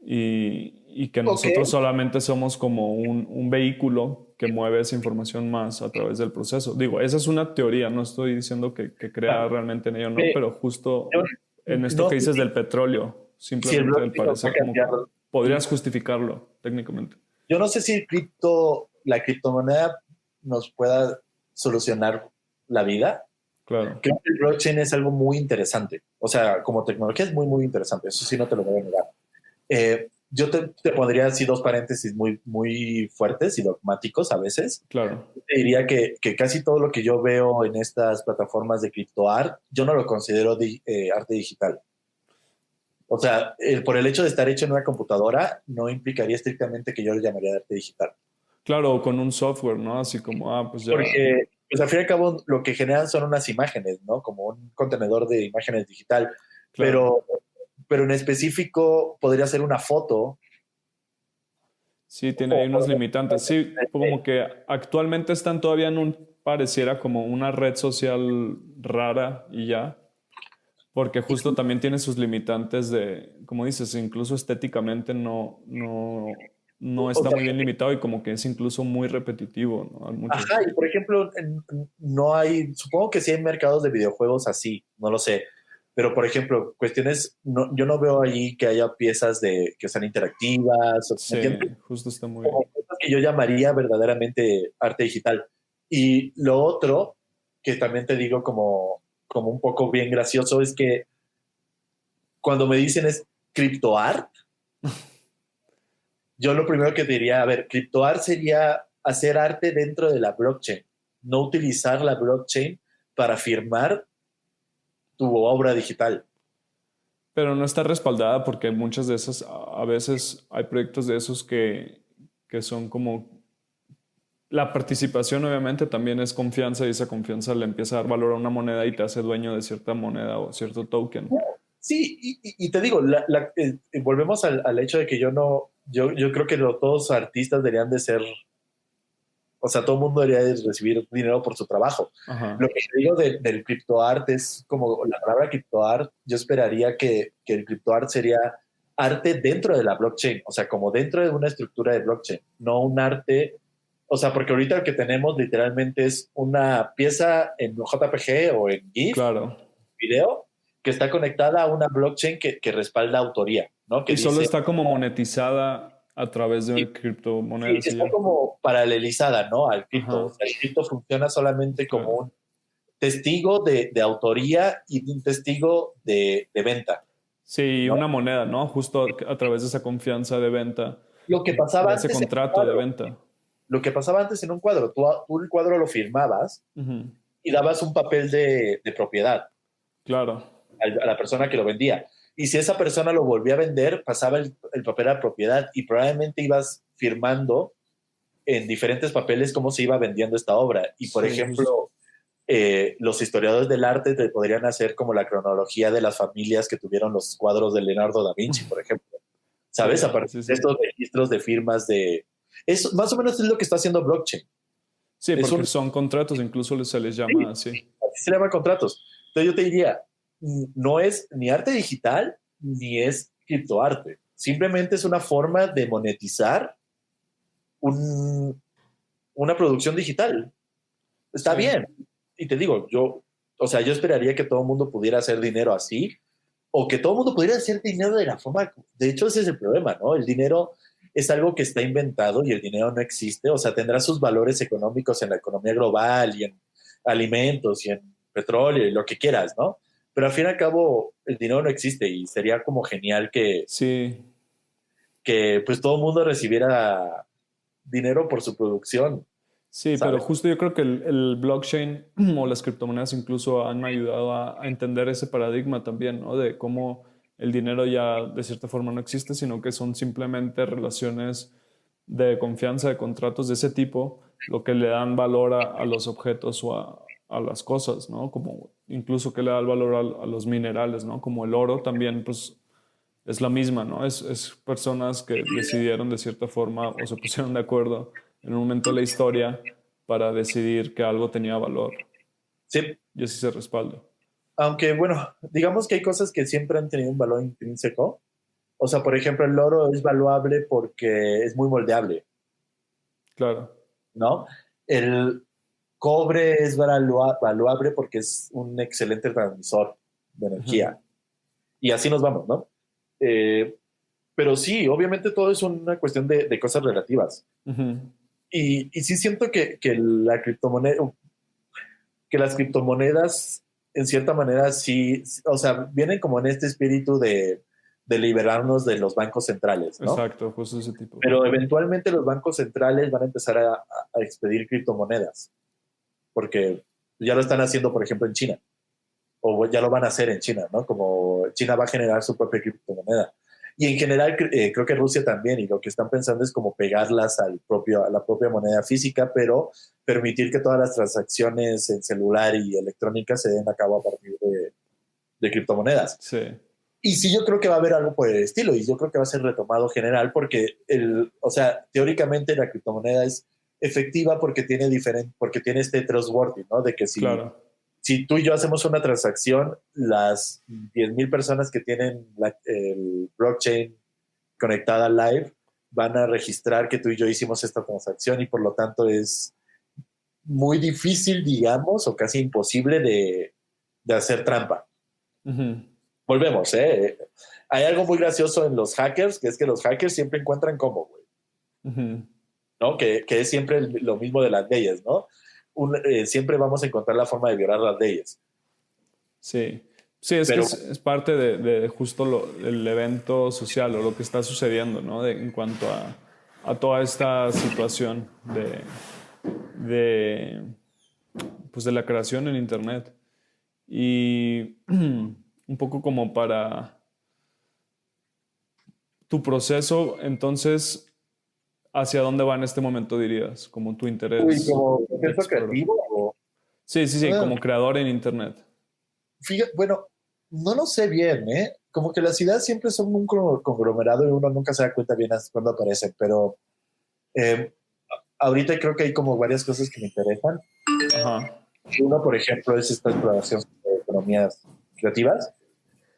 y que Ok, nosotros solamente somos como un vehículo que mueve esa información más a través del proceso. Digo, esa es una teoría, no estoy diciendo que crea realmente en ello, no, pero justo yo en esto no que sé dices del petróleo, si el simplemente al blockchain nos va a parecer como que cambiar. podrías justificarlo técnicamente. Yo no sé si la criptomoneda nos pueda solucionar la vida. Claro. Creo que el blockchain es algo muy interesante. O sea, como tecnología es muy, muy interesante. Eso sí, no te lo voy a negar. Yo te pondría así dos paréntesis muy, muy fuertes y dogmáticos a veces. Claro. Te diría que casi todo lo que yo veo en estas plataformas de criptoart, yo no lo considero arte digital. O sea, por el hecho de estar hecho en una computadora, no implicaría estrictamente que yo lo llamaría arte digital. Claro, con un software, ¿no? Así como, pues ya, Porque, pues al fin y al cabo, lo que generan son unas imágenes, ¿no? Como un contenedor de imágenes digital. claro. Pero, pero en específico podría ser una foto. Sí, tiene ahí O, unos limitantes. Sí, como que actualmente están todavía en pareciera como una red social rara y ya, porque justo también tiene sus limitantes de, como dices, incluso estéticamente no o está muy bien limitado y como que es incluso muy repetitivo, ¿no? A ajá, muchos. y por ejemplo, no hay, supongo que sí hay mercados de videojuegos así, no lo sé, pero por ejemplo, cuestiones, no, yo no veo allí que haya piezas que sean interactivas, ¿me Sí, entiendes? justo está Como muy... cosas que yo llamaría verdaderamente arte digital. Y lo otro, que también te digo como un poco bien gracioso, es que cuando me dicen es criptoart, yo lo primero que diría, a ver, criptoart sería hacer arte dentro de la blockchain, no utilizar la blockchain para firmar tu obra digital. Pero no está respaldada porque muchas de esas, a veces hay proyectos de esos que son como la participación obviamente también es confianza y esa confianza le empieza a dar valor a una moneda y te hace dueño de cierta moneda o cierto token. Sí, y te digo, volvemos al hecho de que yo no, yo creo que todos los artistas deberían de ser, o sea, todo el mundo debería de recibir dinero por su trabajo. Lo Ajá. que yo digo del criptoart es como la palabra criptoart, yo esperaría que el criptoart sería arte dentro de la blockchain, o sea, como dentro de una estructura de blockchain, no un arte, o sea, porque ahorita lo que tenemos literalmente es una pieza en JPG o en GIF, Claro. video, que está conectada a una blockchain que respalda autoría, ¿no? Que Y solo dice, está como monetizada a través de Sí, criptomonedas y está ya. como paralelizada, ¿no? Al cripto. O Ajá, sea, el cripto funciona solamente como claro. un testigo de autoría y un testigo de venta, Sí, ¿no? una moneda, ¿no? Justo a través de esa confianza de venta, Lo que pasaba de ese antes en un contrato de cuadro, venta. lo que pasaba antes en un cuadro, tú el cuadro lo firmabas Ujú, y dabas un papel de propiedad claro, a la persona que lo vendía. Y si esa persona lo volvía a vender, pasaba el papel a propiedad y probablemente ibas firmando en diferentes papeles cómo se iba vendiendo esta obra. Y por sí, justo. ejemplo, los historiadores del arte te podrían hacer como la cronología de las familias que tuvieron los cuadros de Leonardo da Vinci, por ejemplo. ¿Sabes? A Sí, partir sí, de sí. estos registros de firmas de... Es, más o menos es lo que está haciendo blockchain. Sí, Es porque un... son contratos, incluso se les llama Sí, así. así se llama contratos. Entonces yo te diría, no es ni arte digital ni es criptoarte. Simplemente es una forma de monetizar un, una producción digital. Está Sí, bien. Y te digo, o sea, yo esperaría que todo el mundo pudiera hacer dinero así, o que todo el mundo pudiera hacer dinero de la forma. De hecho, ese es el problema, ¿no? El dinero es algo que está inventado y el dinero no existe. O sea, tendrá sus valores económicos en la economía global y en alimentos y en petróleo y lo que quieras, ¿no? Pero al fin y al cabo, el dinero no existe y sería como genial sí, que pues todo el mundo recibiera dinero por su producción, sí, pero ¿sabes? justo yo creo que el blockchain o las criptomonedas incluso han ayudado a entender ese paradigma también, ¿no? De cómo el dinero ya de cierta forma no existe, sino que son simplemente relaciones de confianza, de contratos de ese tipo, lo que le dan valor a los objetos o a las cosas, ¿no? Como incluso que le da el valor a los minerales, ¿no? Como el oro también, pues es la misma, ¿no? Es personas que decidieron de cierta forma o se pusieron de acuerdo en un momento de la historia para decidir que algo tenía valor Sí, y así se respalda. aunque bueno, digamos que hay cosas que siempre han tenido un valor intrínseco. O sea, por ejemplo, el oro es valuable porque es muy moldeable, Claro. ¿no? El cobre es valuable porque es un excelente transmisor de Ujú, energía. Y así nos vamos, ¿no? Eh, pero sí, obviamente todo es una cuestión de cosas relativas. ujú. Y sí siento que la criptomoneda, que las criptomonedas, en cierta manera, sí, o sea, vienen como en este espíritu de liberarnos de los bancos centrales, ¿no? Exacto, justo ese tipo. Pero eventualmente los bancos centrales van a empezar a expedir criptomonedas, porque ya lo están haciendo, por ejemplo, en China, o ya lo van a hacer en China, ¿no? Como China va a generar su propia criptomoneda. Y en general creo que Rusia también, y lo que están pensando es como pegarlas a la propia moneda física, pero permitir que todas las transacciones en celular y electrónica se den a cabo a partir de criptomonedas. Sí, Y sí, yo creo que va a haber algo por el estilo, y yo creo que va a ser retomado general, porque o sea, teóricamente la criptomoneda es efectiva porque tiene porque tiene este trustworthy, ¿no? De que claro. si tú y yo hacemos una transacción, las 10,000 personas que tienen el blockchain conectada live van a registrar que tú y yo hicimos esta transacción y por lo tanto es muy difícil, digamos, o casi imposible de hacer trampa. Ujú, Volvemos, ¿eh? Hay algo muy gracioso en los hackers, que es que los hackers siempre encuentran cómo, güey, ujú. ¿no? Que es siempre lo mismo de las leyes, ¿no? Siempre vamos a encontrar la forma de violar las leyes. Sí. Sí, es que Pero es parte de justo el evento social o lo que está sucediendo, ¿no? En cuanto a toda esta situación de, pues de la creación en Internet. Y un poco como para tu proceso, entonces, ¿hacia dónde va en este momento dirías? Como tu uy, interés como de proceso explorar. creativo, o, Sí, sí, sí, ah, como creador en Internet. fíjate, bueno, no lo sé bien, ¿eh? Como que las ideas siempre son un conglomerado y uno nunca se da cuenta bien hasta cuándo aparecen, pero eh, ahorita creo que hay como varias cosas que me interesan. Ajá. Uno, por ejemplo, es esta exploración de economías creativas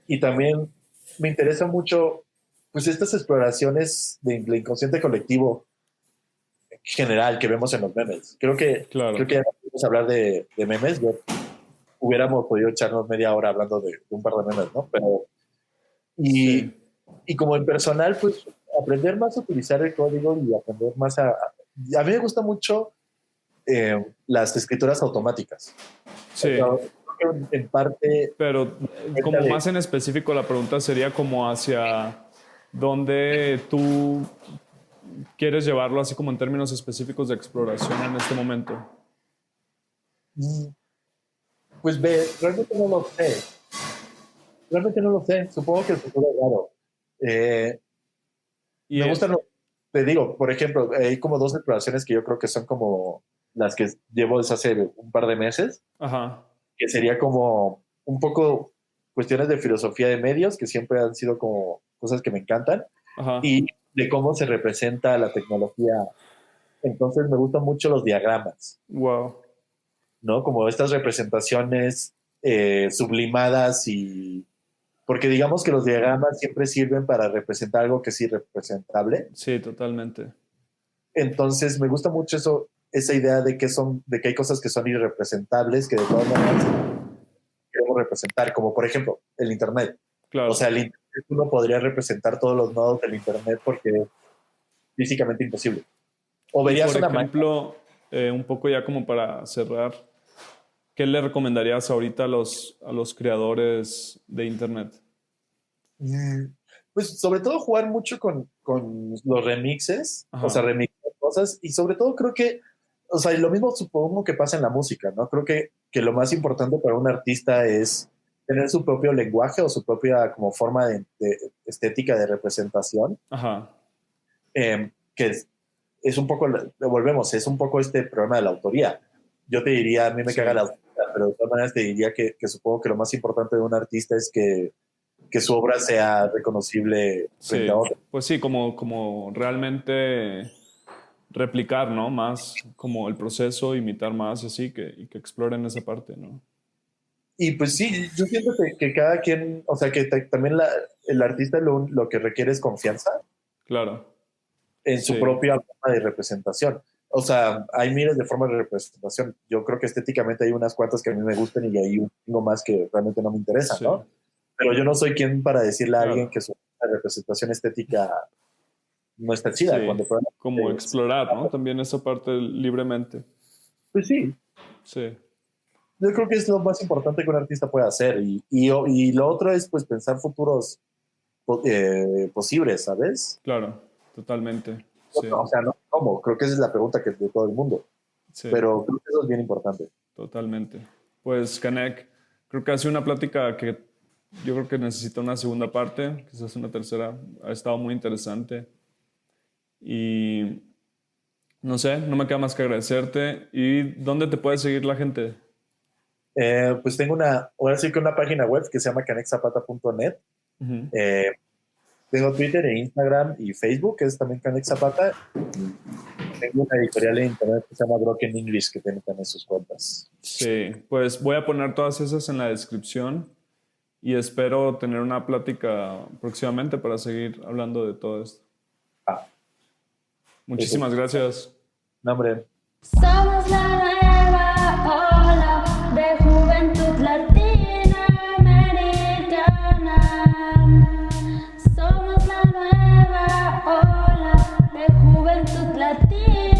y también me interesa mucho pues estas exploraciones del inconsciente colectivo general que vemos en los memes. Creo Claro. que ya no podemos hablar de memes. Hubiéramos podido echarnos media hora hablando de un par de memes, ¿no? Pero, y, Sí. y como en personal, pues aprender más a utilizar el código y aprender más a mí me gusta mucho las escrituras automáticas. Sí. O sea, creo que en parte... Pero como más en específico, la pregunta sería como hacia dónde tú quieres llevarlo, así como en términos específicos de exploración en este momento. Pues realmente no lo sé. Realmente no lo sé. Supongo que el futuro es raro. Me gustan, te digo, por ejemplo, hay como dos exploraciones que yo creo que son como las que llevo desde hace un par de meses. Ajá. Que sería como un poco cuestiones de filosofía de medios, que siempre han sido como cosas que me encantan, Ajá. y de cómo se representa la tecnología. Entonces me gustan mucho los diagramas. Wow. ¿No? Como estas representaciones sublimadas y... Porque digamos que los diagramas siempre sirven para representar algo que es irrepresentable. Sí, totalmente. Entonces me gusta mucho esa idea de que hay cosas que son irrepresentables, que de todas maneras queremos representar, como por ejemplo el Internet. Claro. O sea, el Internet uno podría representar todos los nodos del Internet porque es físicamente imposible. O verías por ejemplo, un poco ya como para cerrar, ¿qué le recomendarías ahorita a los creadores de Internet? Pues sobre todo jugar mucho con los remixes, Ajá. o sea, remixar cosas, y sobre todo creo que, o sea, lo mismo supongo que pasa en la música, ¿no? Creo que lo más importante para un artista es tener su propio lenguaje o su propia como forma de estética de representación. Ajá. Que es un poco, volvemos, es un poco este problema de la autoría. Yo te diría, a mí me caga la autoría, pero de todas maneras te diría que supongo que lo más importante de un artista es que su obra sea reconocible frente a otra. Pues sí, como realmente replicar, ¿no? Más como el proceso, imitar más y así, y que exploren esa parte, ¿no? Y pues sí, yo siento que cada quien, o sea, que también el artista lo que requiere es confianza. Claro. En su propia forma de representación. O sea, hay miles de formas de representación. Yo creo que estéticamente hay unas cuantas que a mí me gustan y hay uno más que realmente no me interesan, ¿no? Pero yo no soy quien para decirle a alguien que su representación estética no está chida. Sí, cuando como explorar, ¿no? También esa parte libremente. Pues sí. Sí. Yo creo que es lo más importante que un artista puede hacer. Y lo otro es, pues, pensar futuros posibles, ¿sabes? Claro, totalmente. Sí. O sea, no, ¿cómo? Creo que esa es la pregunta que es de todo el mundo. Sí. Pero creo que eso es bien importante. Totalmente. Pues, Canek, creo que ha sido una plática que yo creo que necesita una segunda parte, quizás una tercera. Ha estado muy interesante. Y no sé, no me queda más que agradecerte. ¿Y dónde te puede seguir la gente? Pues tengo ahora sí que una página web que se llama canexzapata.net. Uh-huh. Tengo Twitter e Instagram y Facebook, que es también Canex Zapata. Tengo una editorial en internet que se llama Broken English, que tiene también sus cuentas. Sí, pues voy a poner todas esas en la descripción y espero tener una plática próximamente para seguir hablando de todo esto. Muchísimas gracias. No, hombre. Somos la nueva ola de juventud latinoamericana. Somos la nueva ola de juventud latina.